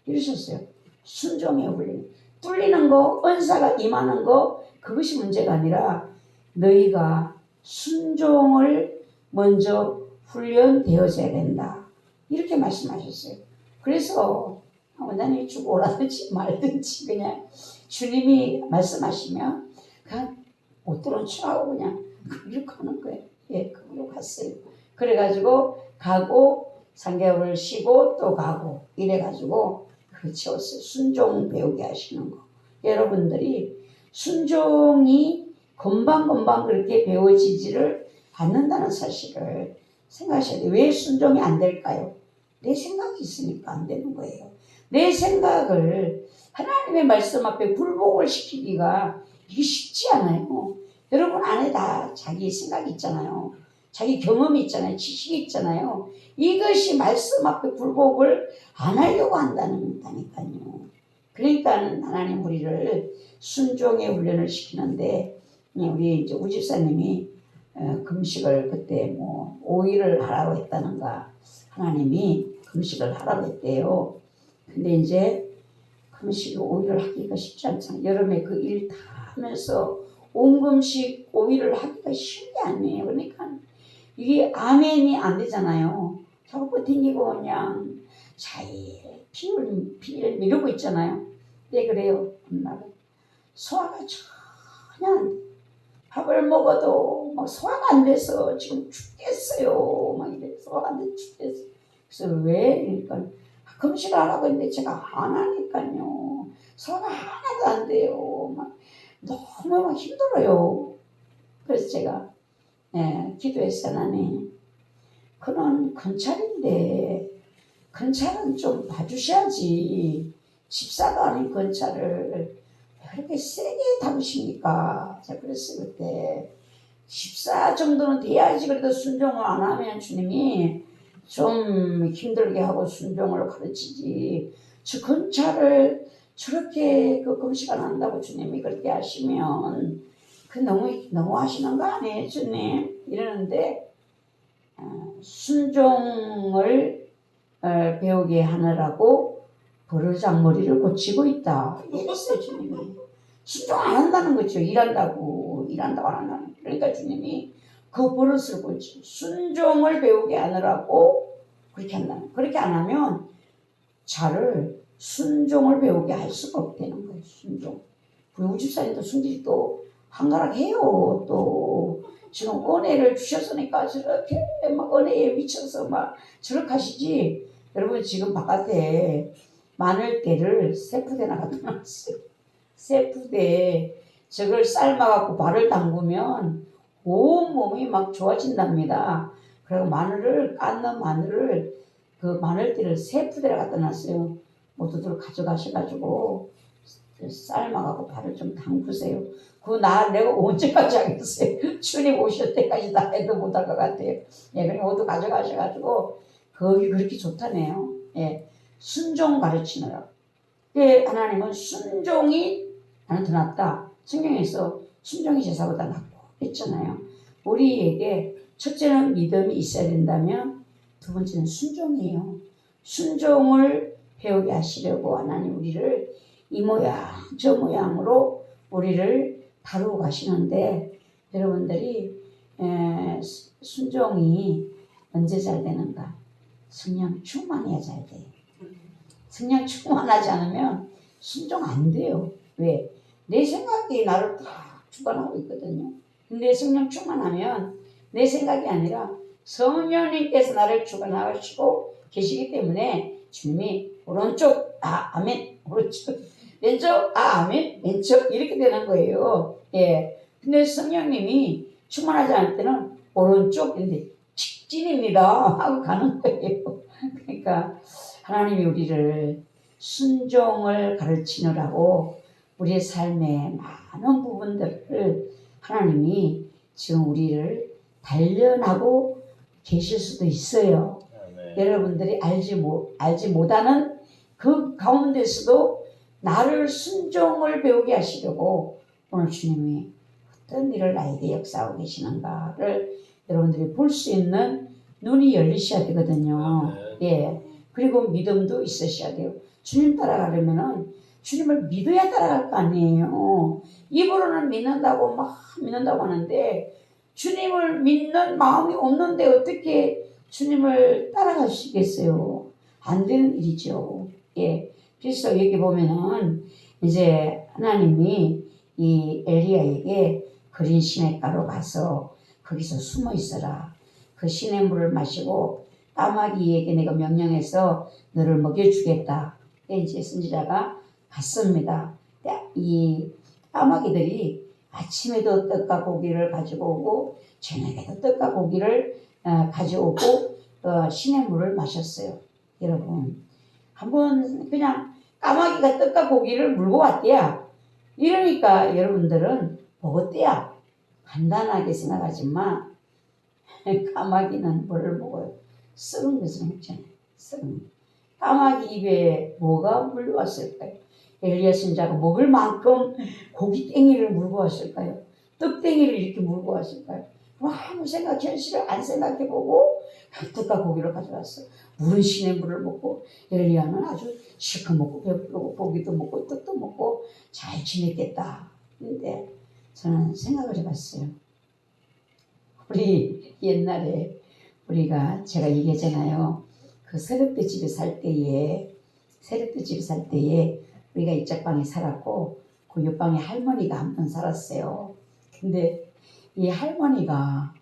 이러셨어요. 순종의 훈련. 뚫리는 거, 은사가 임하는 거, 그것이 문제가 아니라 너희가 순종을 먼저 훈련되어져야 된다. 이렇게 말씀하셨어요. 그래서 원장님이 쭉 오라든지 말든지 그냥 주님이 말씀하시면 그냥 못 들은 척하고 그냥 그렇게 하는 거예요. 예, 그걸로 갔어요. 그래가지고 가고 3개월 쉬고 또 가고 이래가지고 그 채웠어요. 순종 배우게 하시는 거. 여러분들이 순종이 금방금방 그렇게 배워지지를 않는다는 사실을 생각하셔야 돼요. 왜 순종이 안 될까요? 내 생각이 있으니까 안 되는 거예요. 내 생각을 하나님의 말씀 앞에 굴복을 시키기가 이게 쉽지 않아요. 여러분 안에 다 자기 생각이 있잖아요. 자기 경험이 있잖아요. 지식이 있잖아요. 이것이 말씀 앞에 굴복을 안 하려고 한다는 거니까요. 그러니까 하나님 우리를 순종의 훈련을 시키는데 우리 이제 우집사님이 금식을 그때 뭐 5일을 하라고 했다는가 하나님이 금식을 하라고 했대요. 근데 이제 금식 5일을 하기가 쉽지 않잖아요. 여름에 그 일 다 하면서 온금식 5일을 하기가 쉬운 게 아니에요. 그러니까 이게 아멘이 안 되잖아요. 자꾸 버티고 그냥 자일 피울 이러고 있잖아요. 네 그래요. 엄마가 소화가 전혀 밥을 먹어도 막 소화가 안 돼서 지금 죽겠어요. 막 이래 소화가 안 돼 죽겠어. 그래서 왜? 그러니까 금식을 하라고 했는데 제가 안 하니까요. 소화가 하나도 안 돼요. 막 너무 막 힘들어요. 그래서 제가 기도했어요. 하나님, 그런 건찰인데 건찰은 좀 봐주셔야지. 집사도 아닌 건찰을 왜 그렇게 세게 다루십니까? 제가 그랬어요 그때. 집사 정도는 돼야지. 그래도 순종을 안 하면 주님이 좀 힘들게 하고 순종을 가르치지. 저 건찰을 저렇게 그 금식 안 한다고 주님이 그렇게 하시면 그 너무 하시는 거 아니에요 주님? 이러는데 순종을 배우게 하느라고 버르장머리를 고치고 있다. 이랬어요 주님이. 순종 안 한다는 거죠. 일한다고 안 한다는. 그러니까 주님이 그 버릇을 고치 순종을 배우게 하느라고 그렇게 한다는. 그렇게 안 하면 자를 순종을 배우게 할 수가 없다는 거예요. 순종. 우리 우집사님도 순질이 또 한가락해요. 또 지금 은혜를 주셨으니까 저렇게 막 은혜에 미쳐서 막 저렇게 하시지. 여러분 지금 바깥에 마늘대를 세 푸대나 갖다 놨어요. 세 푸대 저걸 삶아갖고 발을 담그면 온 몸이 막 좋아진답니다. 그리고 깎는 마늘을 그 마늘대를 세 푸대나 갖다 놨어요. 모두들 가져가셔가지고 삶아갖고 발을 좀 담그세요. 내가 언제까지 하겠어요? 주님 오실 때까지 다 해도 못할 것 같아요. 그냥 모두 가져가셔가지고 거기 그렇게 좋다네요. 순종 가르치느라. 하나님은 순종이 나는 더 낫다. 성경에서 순종이 제사보다 낫고 했잖아요. 우리에게 첫째는 믿음이 있어야 된다면 두 번째는 순종이에요. 순종을 배우게 하시려고 하나님 우리를 이 모양 저 모양으로 우리를 다루고 가시는데 여러분들이 순종이 언제 잘 되는가? 성령 충만해야 잘 돼요. 성령 충만하지 않으면 순종 안 돼요. 왜? 내 생각이 나를 다 주관하고 있거든요. 근데 성령 충만하면 내 생각이 아니라 성령님께서 나를 주관하시고 계시기 때문에 주님이 오른쪽 아멘, 오른쪽 왼쪽 아멘, 왼쪽 이렇게 되는 거예요. 근데 성령님이 충만하지 않을 때는 오른쪽인데 직진입니다 하고 가는 거예요. 그러니까 하나님이 우리를 순종을 가르치느라고 우리의 삶의 많은 부분들을 하나님이 지금 우리를 단련하고 계실 수도 있어요. 여러분들이 알지 못하는 그 가운데서도 나를 순종을 배우게 하시려고 오늘 주님이 어떤 일을 나에게 역사하고 계시는가를 여러분들이 볼 수 있는 눈이 열리셔야 되거든요. 그리고 믿음도 있으셔야 돼요. 주님 따라가려면은 주님을 믿어야 따라갈 거 아니에요. 입으로는 믿는다고 하는데 주님을 믿는 마음이 없는데 어떻게 주님을 따라가시겠어요? 안 되는 일이죠. 그래서 여기 보면은 이제 하나님이 이 엘리야에게 그린 시냇가로 가서 거기서 숨어 있어라. 그 시냇물을 마시고 까마귀에게 내가 명령해서 너를 먹여주겠다. 이제 선지자가 갔습니다. 이 까마귀들이 아침에도 떡과 고기를 가지고 오고 저녁에도 떡과 고기를 가져오고 시냇물을 마셨어요. 여러분 한번 그냥 까마귀가 떡과 고기를 물고 왔대야. 이러니까 여러분들은 먹었대야. 간단하게 생각하지만 까마귀는 뭐를 먹어요? 썩은 것을 먹잖아요. 썩은. 까마귀 입에 뭐가 물려왔을까요? 엘리야 선지자가 먹을 만큼 고기 땡이를 물고 왔을까요? 떡 땡이를 이렇게 물고 왔을까요? 아무 현실을 안 생각해보고 떡과 고기를 가져왔어. 물은 시냇물을 먹고 엘리야는 아주 실컷 먹고 배부르고 고기도 먹고 떡도 먹고 잘 지냈겠다. 근데 저는 생각을 해봤어요. 우리 옛날에 제가 얘기했잖아요. 그 세력대 집에 살 때에 우리가 이짝방에 살았고 그 옆방에 할머니가 한 번 살았어요. 근데 이 할머니가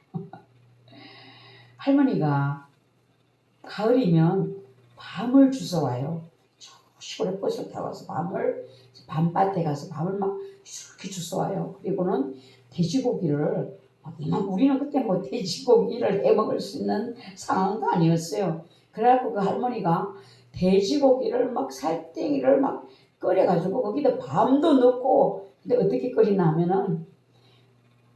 가을이면 밤을 주워와요. 저 시골에 버스를 타고 와서 밤밭에 가서 밤을 막 이렇게 주워와요. 그리고는 돼지고기를 우리는 그때 뭐 돼지고기를 해 먹을 수 있는 상황도 아니었어요. 그래갖고 그 할머니가 돼지고기를 막 살땡이를 막 끓여가지고 거기다 밤도 넣고, 근데 어떻게 끓이나 하면은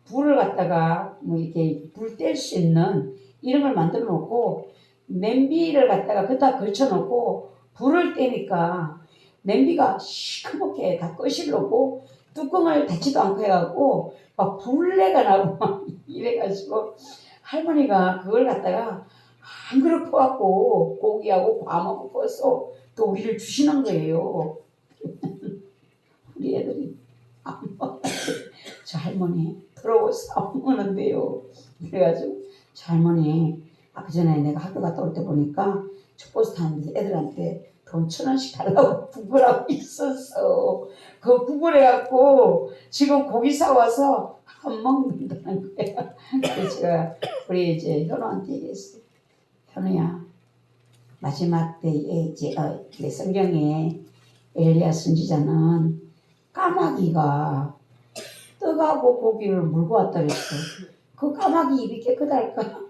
불을 갖다가 뭐 이렇게 불 뗄 수 있는 이런 걸 만들어 놓고 냄비를 갖다가 그다 걸쳐 놓고 불을 떼니까 냄비가 시커멓게 다 거실로고 뚜껑을 닫지도 않고 해갖고 막 불내가 나고 막 이래가지고 할머니가 그걸 갖다가 한 그릇 퍼갖고 고기하고 밤하고 퍼서 또 우리를 주시는 거예요. 우리 애들이 안 먹어. 저 할머니 더러워서 안 먹는데요. 그래가지고 저 할머니 아까 전에 내가 학교 갔다 올 때 보니까 저 버스 타는데 애들한테 돈 1,000원씩 달라고 부부라고 있었어. 그 부부래갖고 지금 고기 사와서 안 먹는다는 거야. 그래서 제가 우리 이제 현우한테 얘기했어. 현우야, 마지막 때에 이제 성경에 엘리야 선지자는 까마귀가 떡하고 고기를 물고 왔다 그랬어. 그 까마귀 입이 깨끗할까?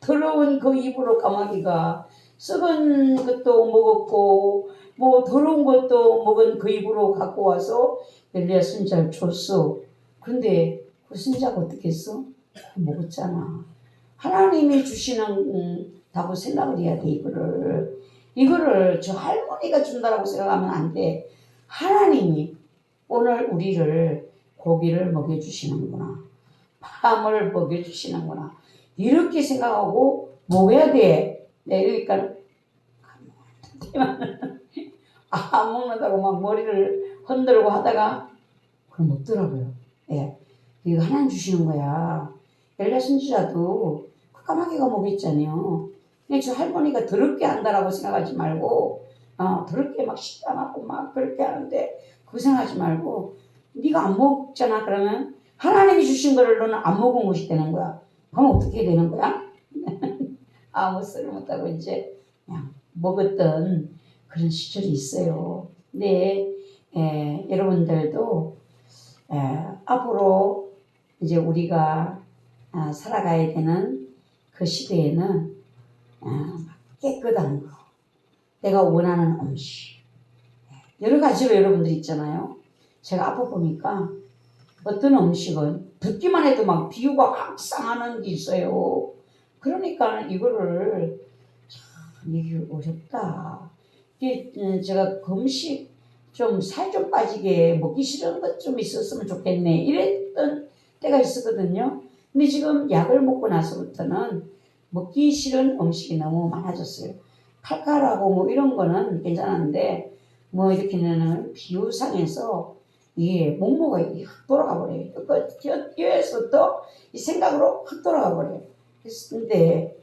더러운 그 입으로 까마귀가 썩은 것도 먹었고 뭐 더러운 것도 먹은 그 입으로 갖고 와서 엘리야 선지자를 줬어. 근데 그 선지자가 어떻게 했어? 먹었잖아. 하나님이 주시는 다고 생각을 해야 돼. 이거를 저 할머니가 준다라고 생각하면 안 돼. 하나님이 오늘 우리를 고기를 먹여주시는구나, 밤을 먹여주시는구나, 이렇게 생각하고 먹어야 돼. 네, 그러니까 안 먹는다고 막 머리를 흔들고 하다가 그럼 먹더라고요. 예, 이거 하나님 주시는 거야. 엘리야 선지자도 그 까마귀가 먹였잖아요. 근데 저 할머니가 더럽게 한다라고 생각하지 말고, 더럽게 막 식당하고 막 그렇게 하는데 그거 생각하지 말고, 네가 안 먹잖아. 그러면 하나님이 주신 거를 너는 안 먹은 것이 되는 거야. 그럼 어떻게 되는 거야? 아무 소리 못하고 이제 그냥 먹었던 그런 시절이 있어요. 근데 여러분들도 앞으로 이제 우리가 살아가야 되는 그 시대에는 깨끗한 거, 내가 원하는 음식, 여러 가지로 여러분들 있잖아요. 제가 앞에 보니까 어떤 음식은 듣기만 해도 막 비유가 확 상하는 게 있어요. 그러니까 이거를 참 이게 어렵다. 이게 제가 금식 좀 살 좀 빠지게 먹기 싫은 것 좀 있었으면 좋겠네 이랬던 때가 있었거든요. 근데 지금 약을 먹고 나서부터는 먹기 싫은 음식이 너무 많아졌어요. 칼칼하고 뭐 이런 거는 괜찮은데 뭐 이렇게는 비유상에서 이게 목모가 확 돌아가 버려요. 여기에서부터 이 생각으로 확 돌아가 버려요. 근데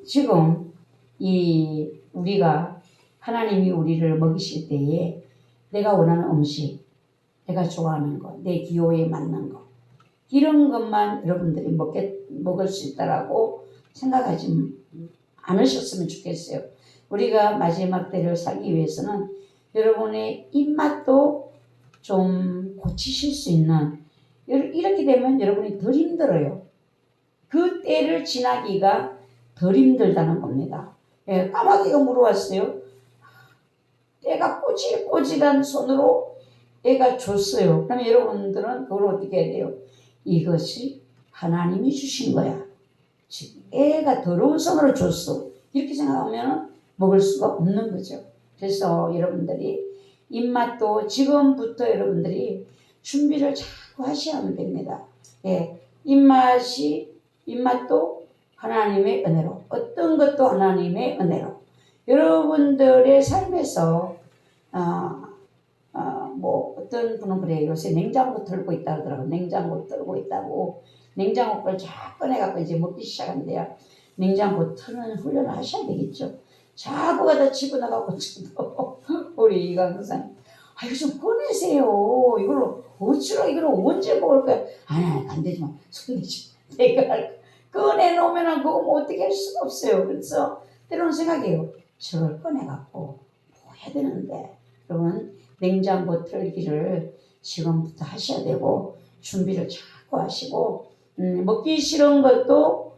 지금 이 우리가 하나님이 우리를 먹이실 때에 내가 원하는 음식, 내가 좋아하는 거, 내 기호에 맞는 거, 이런 것만 여러분들이 먹을 수 있다라고 생각하지 않으셨으면 좋겠어요. 우리가 마지막 때를 살기 위해서는 여러분의 입맛도 좀 고치실 수 있는, 이렇게 되면 여러분이 덜 힘들어요. 그 때를 지나기가 덜 힘들다는 겁니다. 까마귀가 물어왔어요. 애가 꼬질꼬질한 손으로 애가 줬어요. 그럼 여러분들은 그걸 어떻게 해야 돼요? 이것이 하나님이 주신 거야. 애가 더러운 손으로 줬어. 이렇게 생각하면 먹을 수가 없는 거죠. 그래서 여러분들이 입맛도 지금부터 여러분들이 준비를 자꾸 하셔야 됩니다. 입맛도 하나님의 은혜로, 어떤 것도 하나님의 은혜로. 여러분들의 삶에서 뭐 어떤 분은 그래요. 요새 냉장고 털고 있다 그러더라고요. 냉장고 털고 있다고. 냉장고 걸 쫙 꺼내갖고 이제 먹기 시작한대요. 냉장고 털는 훈련을 하셔야 되겠죠. 자꾸 가다 집어나가고 저도 우리 이강사님 이거 좀 꺼내세요. 이걸 어찌로 이걸 언제 먹을 거야? 안 되지만 손대지. 내가 꺼내놓으면 그거 뭐 어떻게 할 수가 없어요. 그래서 때로는 생각해요. 저걸 꺼내갖고 뭐 해야 되는데. 여러분 냉장고 틀기를 지금부터 하셔야 되고 준비를 자꾸 하시고 먹기 싫은 것도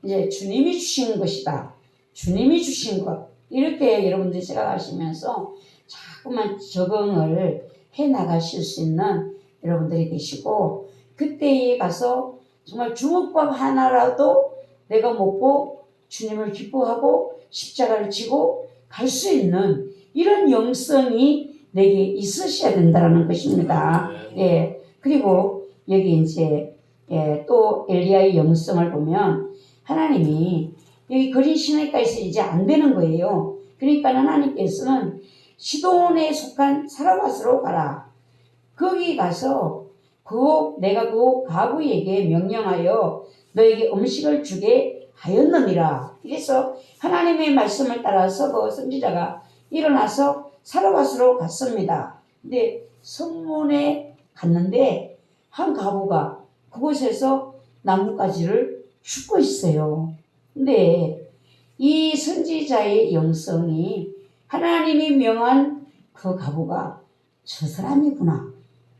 이제 주님이 주신 것이다. 주님이 주신 것 이렇게 여러분들이 생각하시면서 자꾸만 적응을 해 나가실 수 있는 여러분들이 되시고 그때에 가서 정말 주먹밥 하나라도 내가 먹고 주님을 기뻐하고 십자가를 지고 갈 수 있는 이런 영성이 내게 있으셔야 된다는 것입니다. 예. 그리고 여기 이제 또 엘리야의 영성을 보면 하나님이 여기 거린 시내가에서 이제 안 되는 거예요. 그러니까 하나님께서는 시돈에 속한 사라밧으로 가라. 거기 가서 내가 그 가부에게 명령하여 너에게 음식을 주게 하였느니라. 그래서 하나님의 말씀을 따라서 그 선지자가 일어나서 사라밧으로 갔습니다. 근데 성문에 갔는데 한 가부가 그곳에서 나뭇가지를 줍고 있어요. 근데 이 선지자의 영성이 하나님이 명한 그 가부가 저 사람이구나.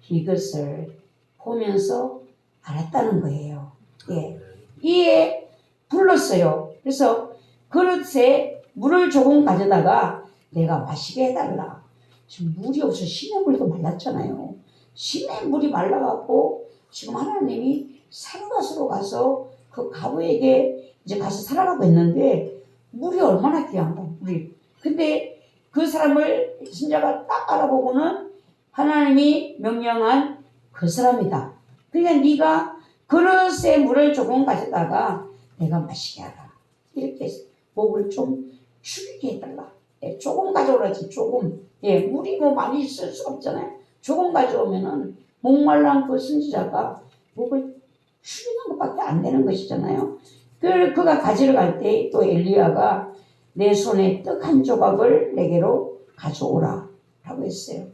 이것을 보면서 알았다는 거예요. 예. 이에 불렀어요. 그래서 그릇에 물을 조금 가져다가 내가 마시게 해달라. 지금 물이 없어. 시냇물도 말랐잖아요. 시냇물이 말라갖고 지금 하나님이 사르밧으로 가서 그 가부에게 이제 가서 살아가고 있는데 물이 얼마나 귀한가 물이. 근데 그 사람을 신자가 딱 알아보고는 하나님이 명령한 그 사람이다. 그러니까 네가 그릇에 물을 조금 가져다가 내가 마시게 하라. 이렇게 해서 목을 좀 축이게 해달라. 예, 조금 가져오라지 조금. 예, 물이 뭐 많이 있을 수 없잖아요. 조금 가져오면은 목말란 그 선지자가 목을 축이는 것밖에 안 되는 것이잖아요. 그가 가지러 갈 때 또 엘리야가 내 손에 떡 한 조각을 내게로 가져오라 라고 했어요.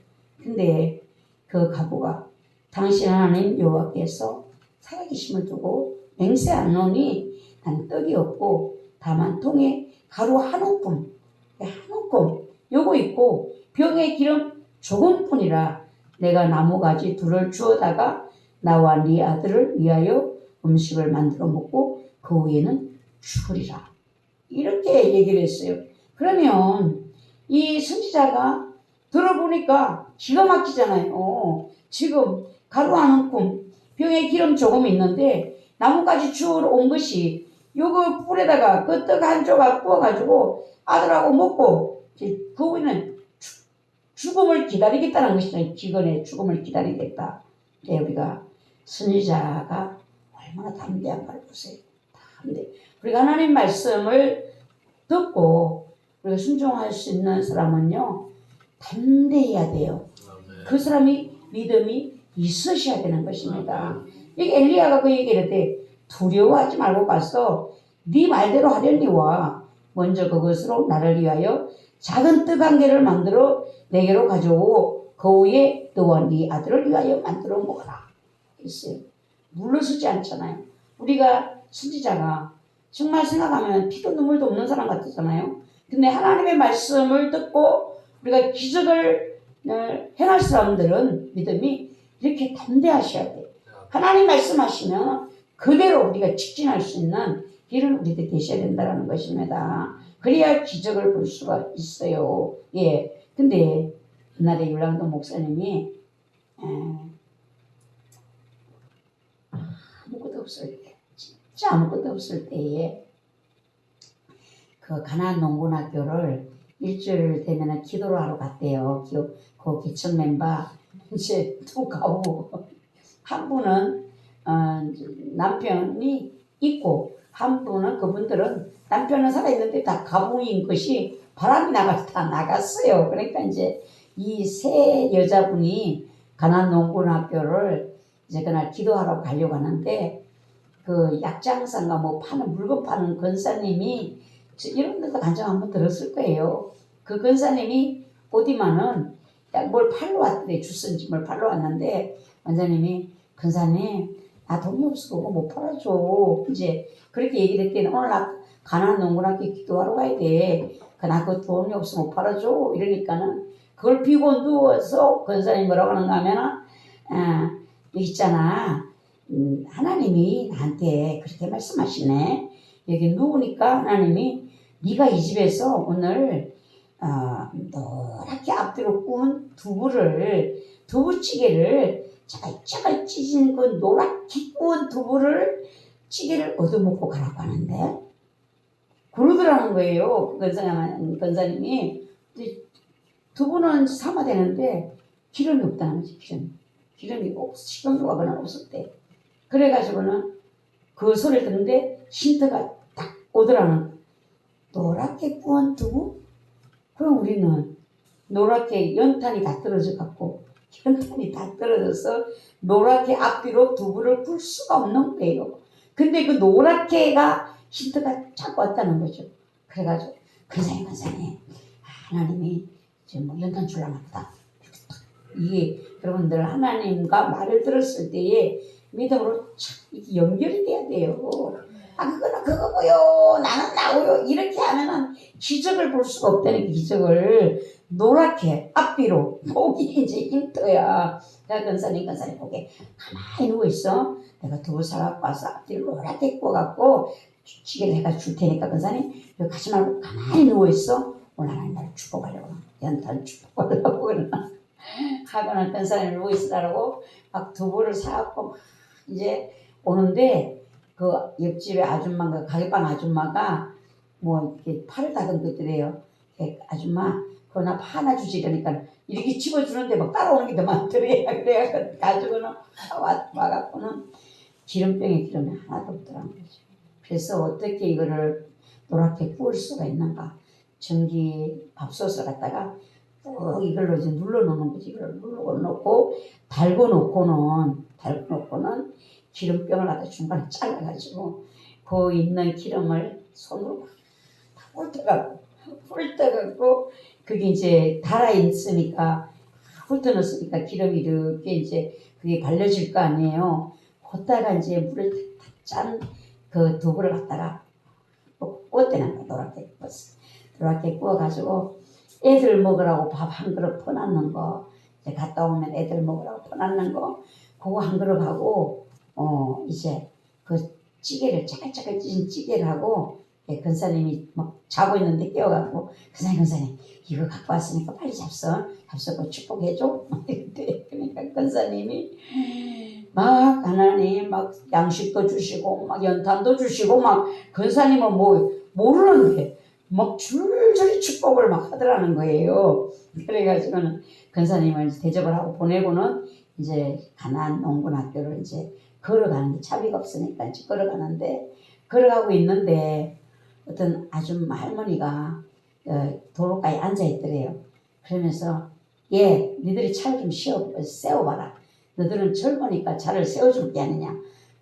근데 그 가부가 당신 하나님 여호와께서 살아계심을 두고 맹세하노니 난 떡이 없고 다만 통에 가루 한 움큼 요거 있고 병에 기름 조금뿐이라 내가 나무가지 둘을 주어다가 나와 네 아들을 위하여 음식을 만들어 먹고 그 후에는 죽으리라. 이렇게 얘기를 했어요. 그러면 이 선지자가 들어보니까 기가 막히잖아요. 지금 가루 한 움큼 병에 기름 조금 있는데 나뭇가지 주우러 온 것이 요거 불에다가 그 떡 한 조각 구워가지고 아들하고 먹고 그 후에는 죽음을 기다리겠다는 것이잖아요. 기근의 죽음을 기다리겠다. 네, 우리가 선지자가 얼마나 담대한가를 보세요. 담대. 우리가 하나님 말씀을 듣고 우리가 순종할 수 있는 사람은요 담대해야 돼요. 그 사람이 믿음이 있으셔야 되는 것입니다. 이 엘리야가 그 얘기를 했대. 두려워하지 말고 가서 네 말대로 하려니와 먼저 그것으로 나를 위하여 작은 떡 한 개를 만들어 내게로 가져오고 그 후에 너와 네 아들을 위하여 만들어 먹어라. 했어요. 물러서지 않잖아요. 우리가 선지자가 정말 생각하면 피도 눈물도 없는 사람 같았잖아요. 근데 하나님의 말씀을 듣고 우리가 기적을 행할 사람들은 믿음이 이렇게 담대하셔야 돼요. 하나님 말씀하시면 그대로 우리가 직진할 수 있는 길을 우리들 계셔야 된다는 것입니다. 그래야 기적을 볼 수가 있어요. 예. 근데 옛날에 율랑도 목사님이 아무것도 없을 때, 진짜 아무것도 없을 때에 그 가나안 농군학교를 일주일 되면 기도를 하러 갔대요. 그 기천 멤버 이제 두 가부 한 분은 남편이 있고 한 분은 그분들은 남편은 살아있는데 다 가부인 것이 바람이 나가서 다 나갔어요. 그러니까 이제 이 세 여자분이 가나안 농군학교를 이제 그날 기도하러 가려고 하는데 그 약장사인가 뭐 물건 파는 권사님이 이런 데도 간증 한번 들었을 거예요. 그 권사님이 어디만은 뭘 팔러 왔더래. 주스인지 뭘 팔러 왔는데 원장님이 근사님 나 돈이 없어 못 팔아줘. 이제 그렇게 얘기를 했더니 오늘 나 가난한 농구학교 기도하러 가야 돼. 나 그 돈이 없어 못 팔아줘. 이러니까는 그걸 비고 누워서 근사님이 뭐라고 하는가 하면은 있잖아. 하나님이 나한테 그렇게 말씀하시네. 여기 누우니까 하나님이 네가 이 집에서 오늘 노랗게 앞뒤로 구운 두부찌개를 짜글짜글 찢은 그 노랗게 구운 두부를 찌개를 얻어먹고 가라고 하는데 그러더라는 거예요. 권사님이 두부는 삶아야 되는데 기름이 없다는 거지. 기름이 식용유가 그냥 없었대. 그래가지고는 그 소리를 듣는데 힌트가 딱 오더라는 노랗게 구운 두부? 그럼 우리는 노랗게 연탄이 다 떨어져 갖고 연탄이 다 떨어져서 노랗게 앞뒤로 두부를 굴 수가 없는 거예요. 근데 그 노랗게가 힌트가 자꾸 왔다는 거죠. 그래가지고 근사님 하나님이 지금 뭐 연탄 줄라나 보다. 이게 여러분들 하나님과 말을 들었을 때에 믿음으로 참 이게 연결이 돼야 돼요. 그거는 그거고요. 나는 나고요. 이렇게 하면은 기적을 볼 수가 없다는 기적을 노랗게 앞뒤로 거기 이제 힌트야. 그러니까 근사님 거기 가만히 누워 있어. 내가 두부 사갖고 와서 앞뒤로 노랗게 구워갖고 찌개를 해가지고 줄 테니까 근사님 여기 가지 말고 가만히 누워 있어. 오늘 하나님 나를 축복하려고 연탄 축복하려고 그러나 하고는 근사님 누워 있으라고 막 두부를 사갖고 막 이제 오는데 그 옆집에 아줌마가 가게방 아줌마가 뭐 이렇게 팔을 닫은 거 있더래요. 아줌마 그거 나 파 하나 주지 이러니까 이렇게 집어주는데 막 따라오는 게 더 많더래. 그래가지고는 와갖고는 기름병에 기름이 하나도 없더라는 거죠. 그래서 어떻게 이거를 노랗게 구울 수가 있는가. 전기 밥솥을 갖다가 이걸로 이제 눌러놓는 거지. 이걸 눌러놓고 달고 놓고는 기름병을 갖다 중간에 잘라가지고 그 있는 기름을 손으로 다 훑어갖고 그게 이제 달아있으니까 훑어놓으니까 기름이 이렇게 이제 그게 발려질 거 아니에요. 그다가 이제 물을 짠 그 두부를 갖다가 구웠대는 거야. 노랗게 구워가지고 애들 먹으라고 밥 한 그릇 퍼놨는 거 이제 갔다 오면 애들 먹으라고 퍼놨는 거 그거 한 그릇 하고 이제 그 찌개를 짜글짜글 찢은 찌개를 하고 근사님이 막 자고 있는데 깨워갖고 근사님 이거 갖고 왔으니까 빨리 잡숴 축복해줘. 그러니까 근사님이 막 하나님 막 양식도 주시고 막 연탄도 주시고 막 근사님은 뭐 모르는데 막 줄줄이 축복을 막 하더라는 거예요. 그래가지고는 근사님을 대접을 하고 보내고는 이제 가난 농군학교를 이제 걸어가는데 차비가 없으니까 이제 걸어가고 있는데 어떤 아줌마 할머니가 도로가에 앉아 있더래요. 그러면서 니들이 차를 좀 세워봐라. 너들은 젊으니까 차를 세워줄 게 아니냐.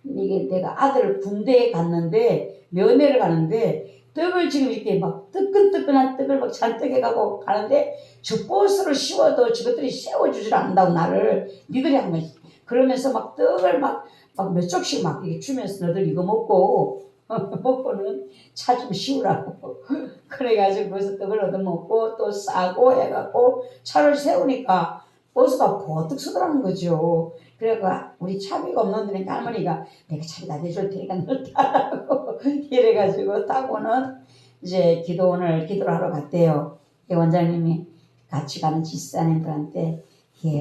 이게 내가 아들 군대에 갔는데 면회를 가는데 떡을 지금 이렇게 막 뜨끈뜨끈한 떡을 막 잔뜩 해가고 가는데 저 버스를 씌워도 저것들이 세워주질 않는다고 나를 니들이 한 거지. 그러면서 막 떡을 막 몇 쪽씩 막 이렇게 주면서 너들 이거 먹고는 차 좀 씌우라고. 그래가지고 거기서 떡을 얻어먹고 또 싸고 해갖고 차를 세우니까 버스가 버뜩 서더라는 거죠. 그래가 우리 차비가 없는 데니까 할머니가 내가 차비 다 대줄 테니까 널 타라고 이래가지고 타고는 이제 기도를 하러 갔대요. 원장님이 같이 가는 집사님들한테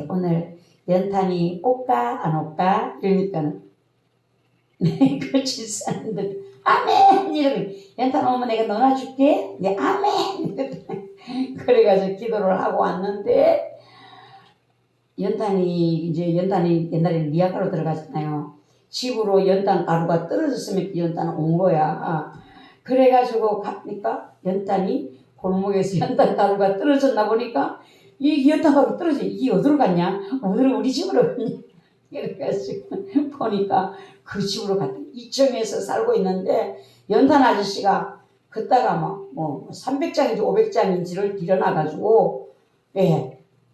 오늘 연탄이 올까 안 올까 이러니까는 그 집사님들 아멘 이러면 연탄 오면 내가 넣어줄게. 네 아멘. 그래가지고 기도를 하고 왔는데 연탄이 옛날에는 미약가로 들어가잖아요. 집으로 연탄 가루가 떨어졌으면 그 연탄은 온 거야. 그래가지고 가니까 연탄이 골목에서 연탄 가루가 떨어졌나 보니까 이 연탄 가루 떨어져. 이게 어디로 갔냐? 우리 집으로 갔냐? 그래가지고 보니까 그 집으로 갔다. 2층에서 살고 있는데 연탄 아저씨가 그따가 뭐 300장인지 500장인지를 빌어놔가지고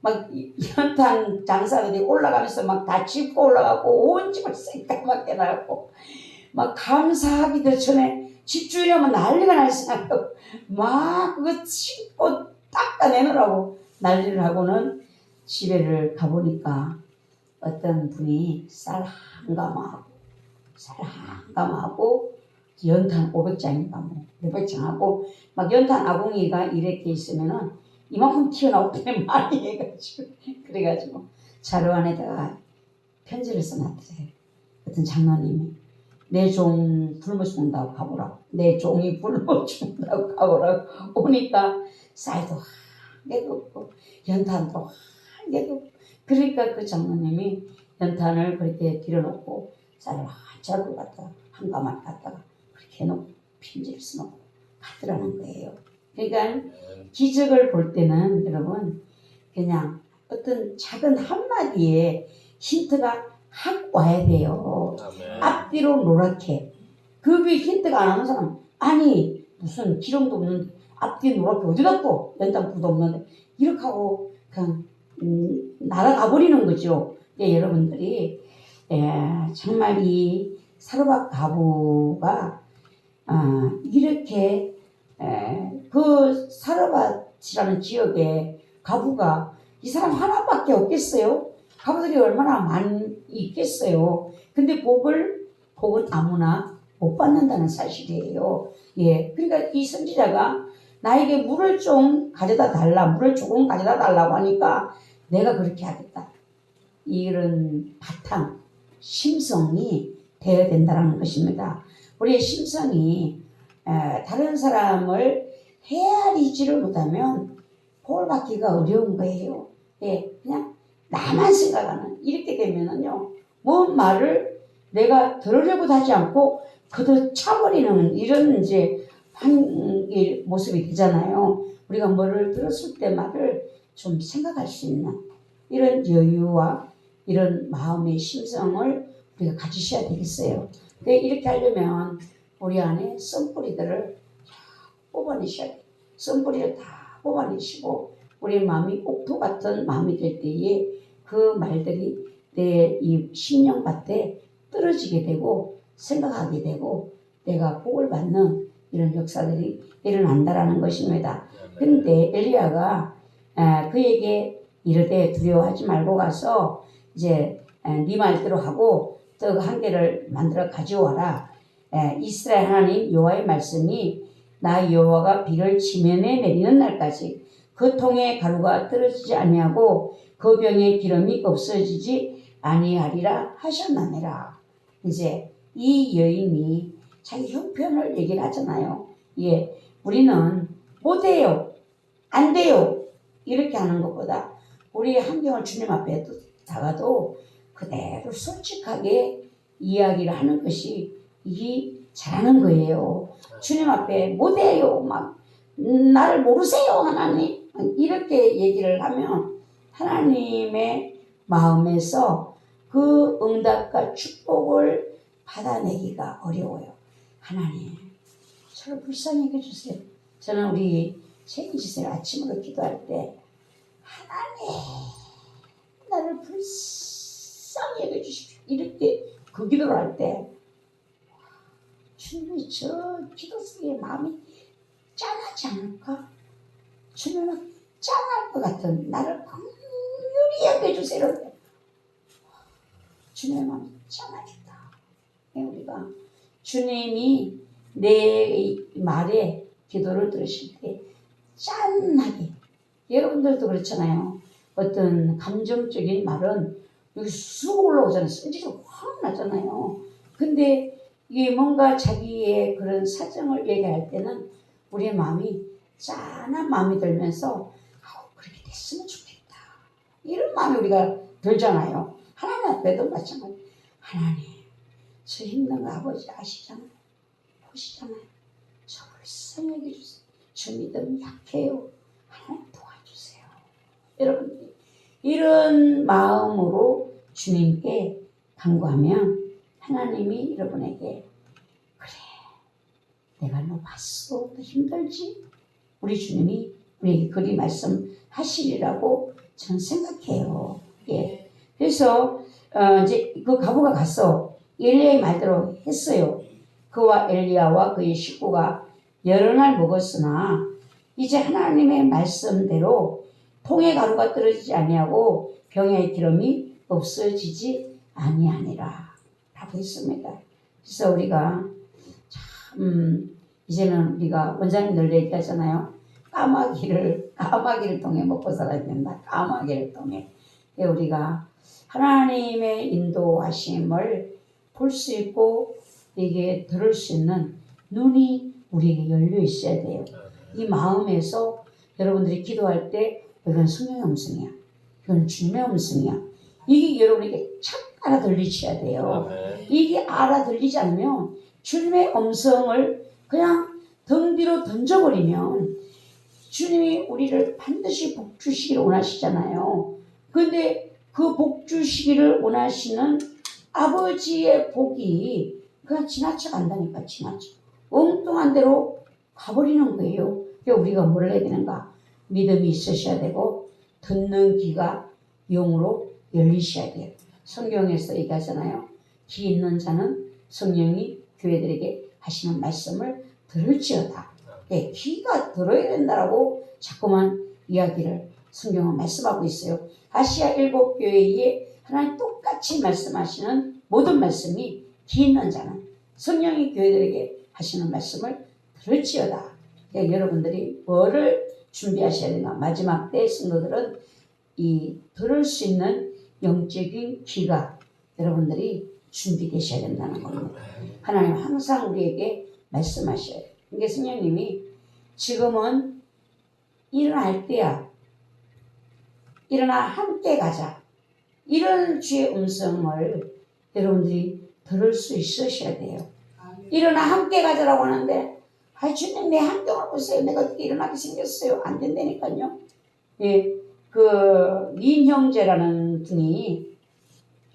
막 연탄 장사들이 올라가면서 막 다 짚고 올라가고 온 집을 새까맣게 나고 막 감사하기도 전에 집주인이면 난리가 날 생각하고 막 그거 짚고 닦아내느라고 난리를 하고는 집에를 가보니까 어떤 분이 쌀 한 가마하고 연탄 500장인가 뭐 500장하고 막 연탄 아궁이가 이렇게 있으면은 이만큼 튀어나오게 많이 해가지고 그래가지고 자루 안에다가 편지를 써놨더래요. 어떤 장로님이 내 종 굶어 죽는다고 가보라고, 내 종이 굶어 죽는다고 가보라고 오니까 쌀도 한 개도 없고 연탄도 한 개도 없고 그러니까 그 장로님이 연탄을 그렇게 들여놓고 쌀을 한 자루 갖다가 한 가마를 갖다가 그렇게 해놓고 편지를 써놓고 가더라는 거예요. 그러니까 기적을 볼 때는 여러분 그냥 어떤 작은 한마디에 힌트가 확 와야 돼요. 앞뒤로 노랗게. 그 위에 힌트가 안 하는 사람 아니 무슨 기름도 없는데 앞뒤 노랗게 어디다 또 연탄불도 없는데 이렇게 하고 그냥 날아가 버리는 거죠. 예, 여러분들이 정말 이 사르밧 가부가 이렇게 그 사르밧이라는 지역에 가부가 이 사람 하나밖에 없겠어요? 가부들이 얼마나 많이 있겠어요? 근데 복은 아무나 못 받는다는 사실이에요. 예, 그러니까 이 선지자가 나에게 물을 좀 가져다 달라, 물을 조금 가져다 달라고 하니까 내가 그렇게 하겠다. 이런 바탕, 심성이 되어야 된다는 것입니다. 우리의 심성이 다른 사람을 헤아리지를 못하면 복을 받기가 어려운 거예요. 예, 그냥 나만 생각하는 이렇게 되면은요, 뭔 말을 내가 들으려고 하지 않고 그도 차버리는 이런 이제 모습이 되잖아요. 우리가 뭐를 들었을 때 말을 좀 생각할 수 있는 이런 여유와 이런 마음의 심성을 우리가 가지셔야 되겠어요. 이렇게 하려면 우리 안에 썬뿌리들을 뽑아내셔야 돼요. 썬뿌리를 다 뽑아내시고 우리 마음이 옥토 같은 마음이 될 때에 그 말들이 내 이 심령밭에 떨어지게 되고 생각하게 되고 내가 복을 받는 이런 역사들이 일어난다라는 것입니다. 그런데 엘리야가 그에게 이르되 두려워하지 말고 가서 이제 네 말대로 하고 떡 한 개를 만들어 가져와라. 이스라엘 하나님 여호와의 말씀이 나 여호와가 비를 지면에 내리는 날까지 그 통에 가루가 떨어지지 아니하고 그 병에 기름이 없어지지 아니하리라 하셨나니라. 이제 이 여인이 자기 형편을 얘기를 하잖아요. 예, 우리는 못해요, 안 돼요 이렇게 하는 것보다 우리 환경을 주님 앞에 다가도 그대로 솔직하게 이야기를 하는 것이 이 잘하는 거예요. 주님 앞에 못해요, 막 나를 모르세요 하나님 이렇게 얘기를 하면 하나님의 마음에서 그 응답과 축복을 받아내기가 어려워요. 하나님 저를 불쌍히 여겨주세요. 저는 우리 생일지세 아침으로 기도할 때 하나님 나를 불쌍히 여겨주십시오 이렇게 그 기도를 할 때 주님이 저 기도 속에 마음이 짠하지 않을까? 주님은 짠할 것 같은 나를 긍휼히 여겨주세요. 주님의 마음이 짠하겠다. 우리가 주님이 내 말에 기도를 들으실 때 짠하게 여러분들도 그렇잖아요. 어떤 감정적인 말은 여기 쑥 올라오잖아요. 성질이 확 나잖아요. 근데 이게 뭔가 자기의 그런 사정을 얘기할 때는 우리의 마음이 짠한 마음이 들면서 그렇게 됐으면 좋겠다. 이런 마음이 우리가 들잖아요. 하나님 앞에도 마찬가지. 하나님 저 힘든 거 아버지 아시잖아요. 보시잖아요. 저 불쌍히 여겨주세요. 저 믿음 약해요. 하나님 도와주세요. 여러분 이런 마음으로 주님께 간구하면 하나님이 여러분에게 그래 내가 너 봤어 너 힘들지? 우리 주님이 우리에게 그리 말씀하시리라고 저는 생각해요. 예. 그래서 이제 그 과부가 가서 엘리야의 말대로 했어요. 그와 엘리야와 그의 식구가 여러 날 먹었으나 이제 하나님의 말씀대로 통의 가루가 떨어지지 아니하고 병의 기름이 없어지지 아니하니라 라고 했습니다. 그래서 우리가 참 이제는 우리가 원장님 늘 얘기하잖아요. 까마귀를 통해 먹고 살아야 된다. 까마귀를 통해. 우리가 하나님의 인도하심을 볼 수 있고 이게 들을 수 있는 눈이 우리에게 열려 있어야 돼요. 이 마음에서 여러분들이 기도할 때 이건 성령의 음성이야. 이건 주님의 음성이야. 이게 여러분에게 착 알아들리셔야 돼요. 이게 알아들리지 않으면 주님의 음성을 그냥 등 뒤로 던져버리면 주님이 우리를 반드시 복 주시기를 원하시잖아요. 근데 그 복 주시기를 원하시는 아버지의 복이 그냥 지나쳐 간다니까. 지나쳐. 엉뚱한 대로 가버리는 거예요. 그러니까 우리가 뭘 해야 되는가? 믿음이 있으셔야 되고 듣는 귀가 영으로 열리셔야 돼요. 성경에서 얘기하잖아요. 귀 있는 자는 성령이 교회들에게 하시는 말씀을 들을지어다. 네, 귀가 들어야 된다라고 자꾸만 이야기를 성경은 말씀하고 있어요. 아시아 7교회에 하나님 똑같이 말씀하시는 모든 말씀이 귀 있는 자는 성령이 교회들에게 하시는 말씀을 들을지어다. 그러니까 여러분들이 뭐를 준비하셔야 되나? 마지막 때 성도들은 이 들을 수 있는 영적인 귀가 여러분들이 준비되셔야 된다는 겁니다. 하나님 항상 우리에게 말씀하셔요. 그러니까 성령님이 지금은 일어날 때야. 일어나 함께 가자. 이런 주의 음성을 여러분들이 들을 수 있으셔야 돼요. 일어나 함께 가자라고 하는데 주님 내 환경을 보세요. 내가 어떻게 일어나게 생겼어요. 안 된다니까요. 예, 그 민형제라는 분이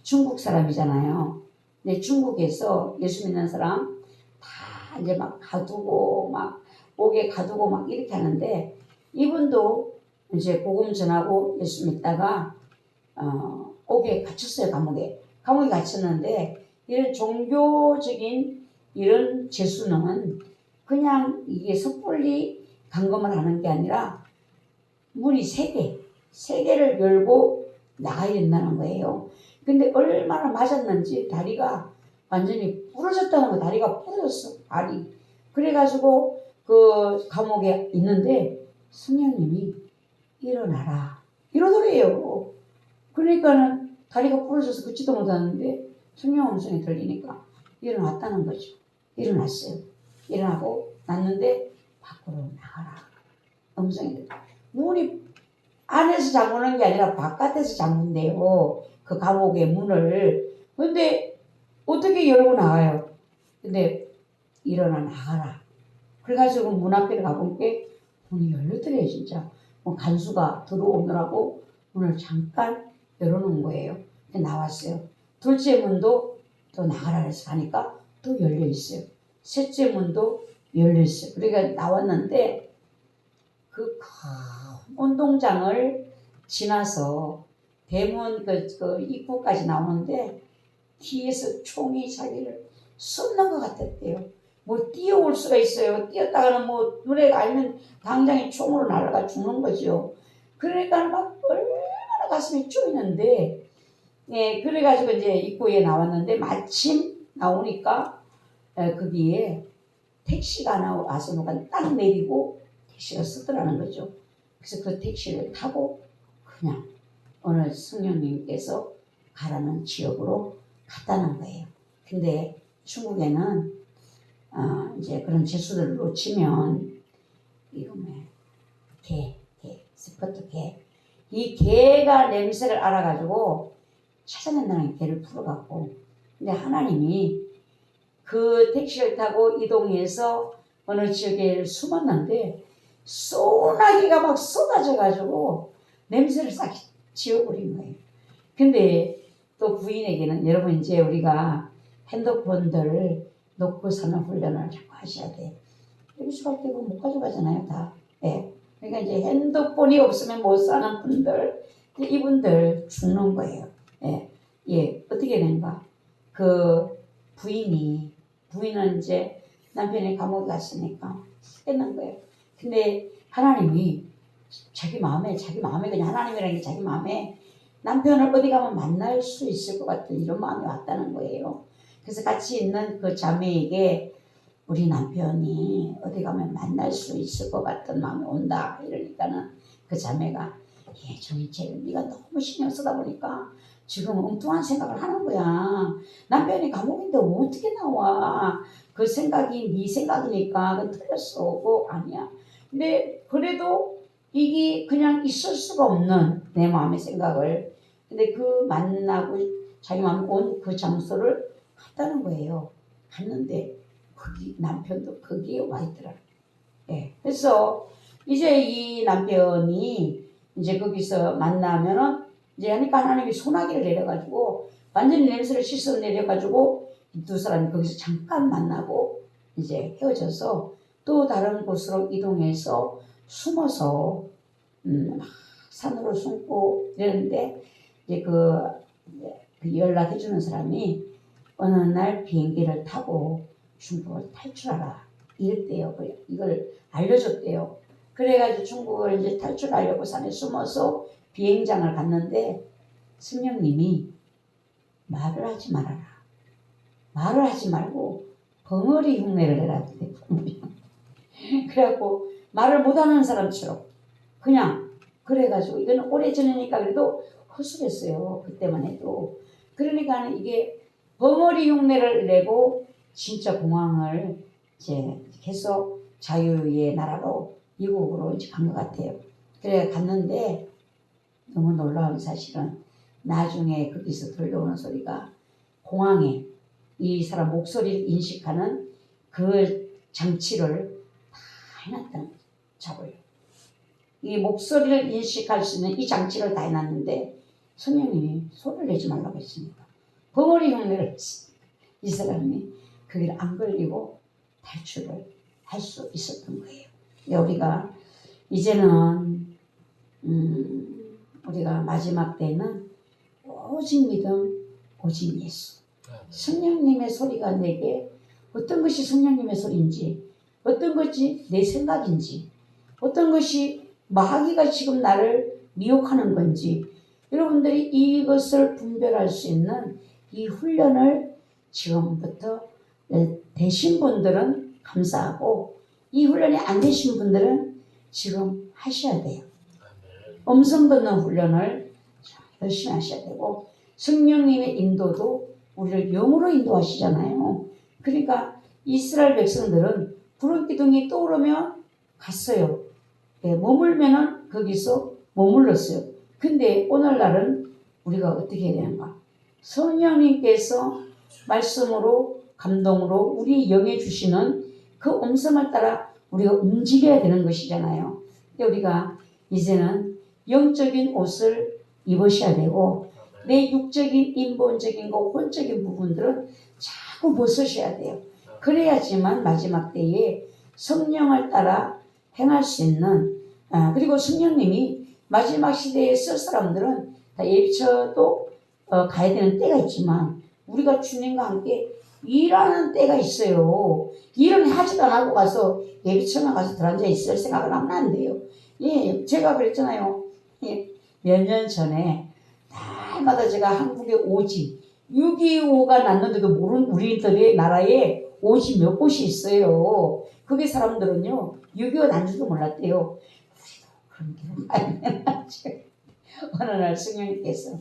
중국 사람이잖아요. 근데 중국에서 예수 믿는 사람 다 이제 막 가두고 막 옥에 가두고 막 이렇게 하는데 이분도 이제 복음 전하고 예수 믿다가 옥에 갇혔어요. 감옥에 갇혔는데 이런 종교적인 이런 재수는 그냥 이게 섣불리 감금을 하는 게 아니라 문이 3개를 열고 나가야 된다는 거예요. 근데 얼마나 맞았는지 다리가 완전히 부러졌다는 거. 다리가 부러졌어. 발이. 그래가지고 그 감옥에 있는데 성령님이 일어나라 이러더래요. 그러니까는 다리가 부러져서 걷지도 못하는데 성령 음성이 들리니까 일어났다는 거죠. 일어났어요. 일어나고 났는데 밖으로 나가라. 음성이 들려. 문이 안에서 잠그는 게 아니라 바깥에서 잠근대요. 그 감옥의 문을. 근데 어떻게 열고 나가요? 근데 일어나 나가라. 그래가지고 문 앞에 가본 게 문이 열렸더래요. 진짜. 뭐 간수가 들어오느라고 문을 잠깐 열어놓은 거예요. 나왔어요. 둘째 문도 또 나가라 해서 가니까 또 열려있어요. 셋째 문도 열려있어요. 그러니까 나왔는데 그 큰 운동장을 지나서 대문 그 입구까지 나오는데 뒤에서 총이 자기를 쏟는 것 같았대요. 뭐 뛰어올 수가 있어요. 뛰었다가는 뭐 눈에 알면 당장에 총으로 날아가 죽는 거죠. 그러니까 막 얼마나 가슴이 쪼이는데, 예, 그래가지고 이제 입구에 나왔는데 마침 나오니까 거기에 택시가 와서 누가 딱 내리고 택시가 쓰더라는 거죠. 그래서 그 택시를 타고 그냥 어느 성령님께서 가라는 지역으로 갔다는 거예요. 근데 중국에는 이제 그런 재수들을 놓치면 이거 스포트 개. 이 개가 냄새를 알아가지고 찾아낸다는 개를 풀어갖고. 근데 하나님이 그 택시를 타고 이동해서 어느 지역에 숨었는데 소나기가 막 쏟아져가지고 냄새를 싹 지워버린 거예요. 근데 또 부인에게는 여러분 이제 우리가 핸드폰들을 놓고 사는 훈련을 자꾸 하셔야 돼. 여기서 갈 때 못 가져가잖아요, 다. 네. 그러니까 이제 핸드폰이 없으면 못 사는 분들, 근데 이분들 죽는 거예요. 예, 예, 어떻게 되는가? 그 부인은 이제 남편이 감옥에 갔으니까 끝난 거예요. 근데 하나님이 자기 마음에 그냥 하나님이라는 게 자기 마음에 남편을 어디 가면 만날 수 있을 것 같은 이런 마음이 왔다는 거예요. 그래서 같이 있는 그 자매에게 우리 남편이 어디 가면 만날 수 있을 것 같은 마음이 온다. 이러니까는 그 자매가 정희채 네가 너무 신경 쓰다 보니까 지금 엉뚱한 생각을 하는 거야. 남편이 감옥인데 어떻게 나와. 그 생각이 네 생각이니까 그건 틀렸어. 그거 아니야. 근데 그래도 이게 그냥 있을 수가 없는 내 마음의 생각을. 근데 그 만나고 자기 마음 온 그 장소를 갔다는 거예요. 갔는데 거기 남편도 거기에 와 있더라. 예. 그래서 이제 이 남편이 이제 거기서 만나면은 이제 하니까 하나님이 소나기를 내려가지고 완전히 냄새를 씻어 내려가지고 두 사람이 거기서 잠깐 만나고 이제 헤어져서 또 다른 곳으로 이동해서 숨어서 막 산으로 숨고 이러는데 이제 그 연락해 주는 사람이 어느 날 비행기를 타고 중국을 탈출하라 이랬대요. 이걸 알려줬대요. 그래가지고 중국을 이제 탈출하려고 산에 숨어서 비행장을 갔는데 성령님이 말을 하지 말아라. 말을 하지 말고 벙어리 흉내를 내라. 그래갖고 말을 못하는 사람처럼 그냥 그래가지고 이건 오래전이니까 그래도 허술했어요. 그때만 해도. 그러니까 이게 벙어리 흉내를 내고 진짜 공항을 이제 계속 자유의 나라로 미국으로 이제 간 것 같아요. 그래 갔는데 너무 놀라운 사실은 나중에 거기서 들려오는 소리가 공항에 이 사람 목소리를 인식하는 그 장치를 다 해놨다는 거죠. 잡아요. 이 목소리를 인식할 수 있는 이 장치를 다 해놨는데 성령님이 소리를 내지 말라고 했으니까 벙어리 흉내를 했으니까 이 사람이 거기를 안 걸리고 탈출을 할 수 있었던 거예요. 우리가 이제는 우리가 마지막 때는 오직 믿음, 오직 예수. 성령님의 소리가 내게 어떤 것이 성령님의 소리인지, 어떤 것이 내 생각인지, 어떤 것이 마귀가 지금 나를 미혹하는 건지, 여러분들이 이것을 분별할 수 있는 이 훈련을 지금부터 되신 분들은 감사하고, 이 훈련이 안 되신 분들은 지금 하셔야 돼요. 음성 듣는 훈련을 열심히 하셔야 되고, 성령님의 인도도 우리를 영으로 인도하시잖아요. 그러니까 이스라엘 백성들은 구름 기둥이 떠오르면 갔어요. 머물면은 거기서 머물렀어요. 근데 오늘날은 우리가 어떻게 해야 되는가? 성령님께서 말씀으로 감동으로 우리 영에 주시는 그 음성을 따라 우리가 움직여야 되는 것이잖아요. 우리가 이제는 영적인 옷을 입으셔야 되고 내 육적인 인본적인 거 혼적인 부분들은 자꾸 벗으셔야 돼요. 그래야지만 마지막 때에 성령을 따라 행할 수 있는 그리고 성령님이 마지막 시대에 쓸 사람들은 다 예비처도 가야 되는 때가 있지만 우리가 주님과 함께 일하는 때가 있어요. 일은 하지도 안 하고 가서 예비처만 가서 들어앉아 있을 생각을 하면 안 돼요. 예, 제가 그랬잖아요. 예, 몇 년 전에 날마다 제가 한국에 오지 6.25가 났는데도 모르는 우리들의 나라에 오지 몇 곳이 있어요. 그게 사람들은요 6.25 난 줄도 몰랐대요. 우리도 그런 게 많이 났죠. 어느 날 성령님께서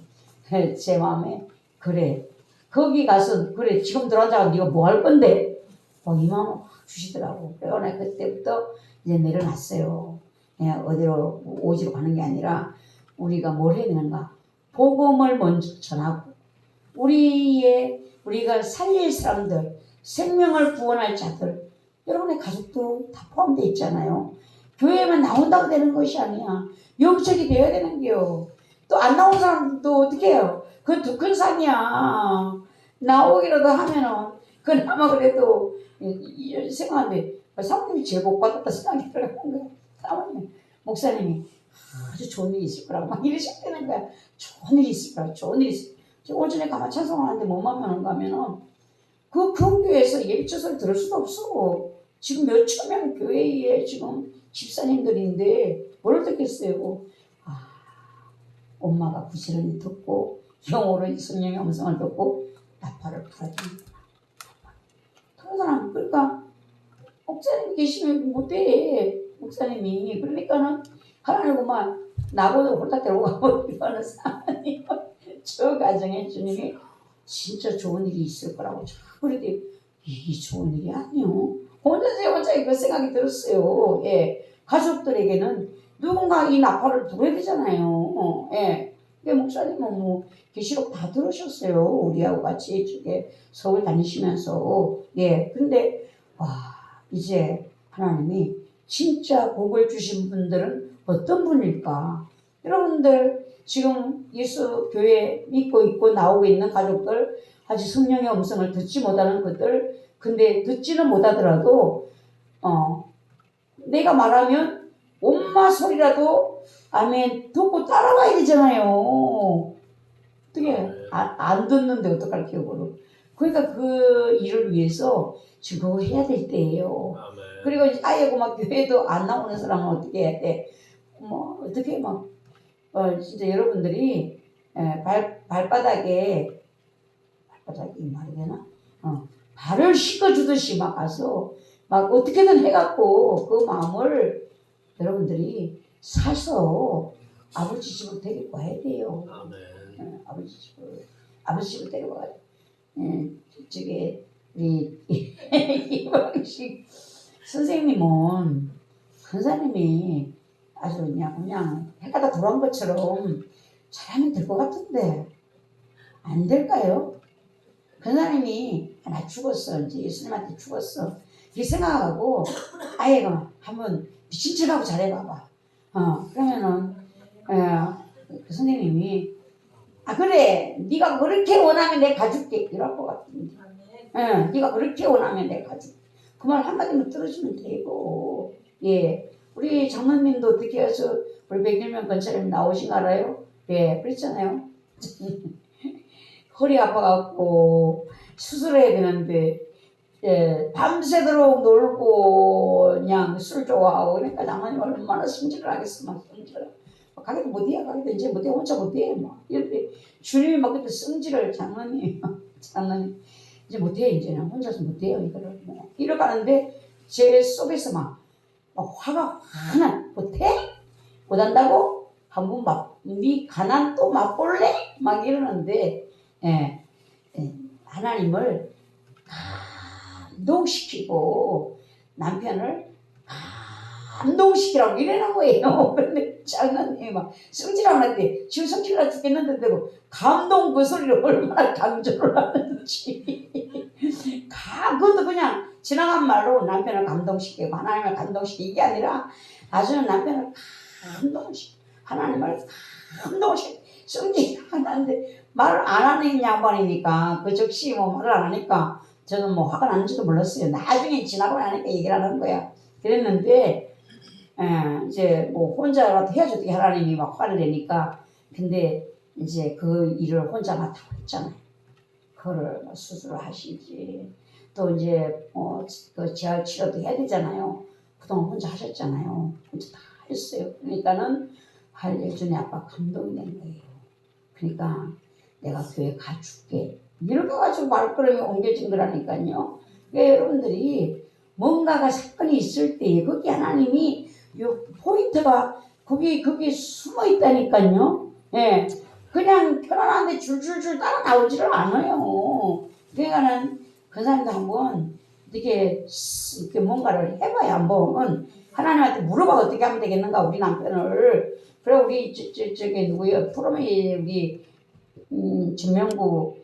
제 마음에 그래 거기 가서 그래 지금 들어앉아가 네가 뭐 할 건데 이 마음을 확 주시더라고. 그래서 내가 그때부터 이제 내려놨어요. 그냥 어디로 오지로 가는 게 아니라 우리가 뭘 해야 되는가? 복음을 먼저 전하고 우리가 살릴 사람들, 생명을 구원할 자들, 여러분의 가족도 다 포함되어 있잖아요. 교회만 나온다고 되는 것이 아니야. 영적이 되어야 되는 게요. 또 안 나온 사람도 어떻게 해요? 그건 두 큰 산이야. 나오기라도 하면은 그나마 그래도 생각하는데 사모님이 제일 복 받았다 생각이 들어가는 거야. 사모님, 목사님이 아주 좋은 일이 있을 거라고 막 이러시는 거야. 좋은 일이 있을 거라고, 좋은 일이 있을 거라고. 제가 오전에 가만 찬송하는데 뭐만 하는가 하면은 그 교회에서 예비처소를 들을 수도 없어. 지금 몇천 명 교회에 지금 집사님들인데 뭘 듣겠어요. 아, 엄마가 부지런히 듣고 영어로 성령의 음성을 듣고 나팔을 불어줍니다. 그런 사람, 그러니까 목사님 계시면 못해. 목사님이. 그러니까는 하나님만 나보다 홀딱 데리고 가버리는 상황이 저 가정에 주님이 진짜 좋은 일이 있을 거라고 자꾸 이렇게 이게 좋은 일이 아니요. 혼자 그 생각이 들었어요. 예. 가족들에게는 누군가 이 나팔을 불어야 되잖아요. 예. 목사님은 뭐 계시록 다 들으셨어요. 우리하고 같이 저게 서울 다니시면서. 예. 근데 와, 이제 하나님이 진짜 복을 주신 분들은 어떤 분일까? 여러분들 지금 예수 교회 믿고 있고 나오고 있는 가족들, 아직 성령의 음성을 듣지 못하는 것들, 근데 듣지는 못하더라도 내가 말하면 엄마 소리라도 아멘 듣고 따라가야 되잖아요. 어떻게 안 듣는데 어떡할 기억으로. 그러니까 그 일을 위해서 지금 그거 해야 될 때예요. 그리고 아예 막 교회도 안 나오는 사람은 어떻게 해야 돼? 뭐 어떻게 막 진짜 여러분들이 발바닥에 말이 되나? 발을 씻어주듯이 막 가서 막 어떻게든 해갖고 그 마음을 여러분들이 사서 아버지 집으로 데리고 가야 돼요. 아버지 집으로 데리고 가야 돼. 저게 우리 이방식 선생님은 선생님이 아주 그냥 해가다 돌아온 것처럼 잘하면 될 것 같은데 안 될까요? 그 사람이 나 죽었어. 이제 예수님한테 죽었어. 이렇게 생각하고 아예 한번 미친 척하고 잘해봐봐. 그러면은 그 선생님이 그래 네가 그렇게 원하면 내가 가줄게 이럴 것 같은데. 네가 그렇게 원하면 내가 가줄게. 그 말 한마디만 들어주면 되고. 예, 우리 장로님도 어떻게 해서 우리 백일명 건설님 나오신 거 알아요? 예, 그랬잖아요. 허리 아파갖고 수술해야 되는데 밤새도록 놀고 그냥 술 좋아하고 그러니까 장로님 얼마나 승질을 하겠어. 막 승질을 가게도 못해 이제 못해 혼자 못해 막 이렇게 주님이 막 그때 승질을 장로님 이제 못해 이제는 혼자서 못해요 이거를 이러고 가는데 제 속에서 막 화가 화나 못해? 못한다고? 한번 네 가난 또 맛볼래? 막 이러는데 하나님을 감동시키고 남편을 감동시키라고 이러는 거예요. 근데 장난이 막 승질하고 났대. 지금 성질나 죽겠는데 되고 감동 그 소리를 얼마나 강조를 하는지. 그것도 그냥 지나간 말로 남편을 감동시키고 하나님을 감동시키고 이게 아니라 나중에 남편을 감동시키고 하나님을 감동시키고 성질이 하나인데 말을 안 하는 양반이니까 그 즉시 뭐 말을 안 하니까 저는 뭐 화가 나는지도 몰랐어요. 나중에 지나고 나니까 얘기를 하는 거야. 그랬는데 이제 뭐 혼자라도 해야지 어떻게 하나님이 막 화를 내니까 근데 이제 그 일을 혼자 맡아고 했잖아요. 그거를 수술을 하시지 또 이제 그 재활 치료도 해야 되잖아요. 그동안 혼자 하셨잖아요. 혼자 다 했어요. 그러니까는 예전에 아빠 감동이 된 거예요. 그러니까 내가 교회 가줄게 이렇게 가지고 말걸음이 옮겨진 거라니까요. 그러니까 여러분들이 뭔가가 사건이 있을 때 거기 하나님이 요 포인트가 거기 숨어 있다니까요. 예, 그냥 편안한데 줄줄줄 따라 나오지를 않아요. 그러니까는 그 사람도 한번 이렇게 뭔가를 해봐야 한번 하나님한테 물어봐 어떻게 하면 되겠는가 우리 남편을. 그래 우리 저기 누구요? 프로메이 우리 전명구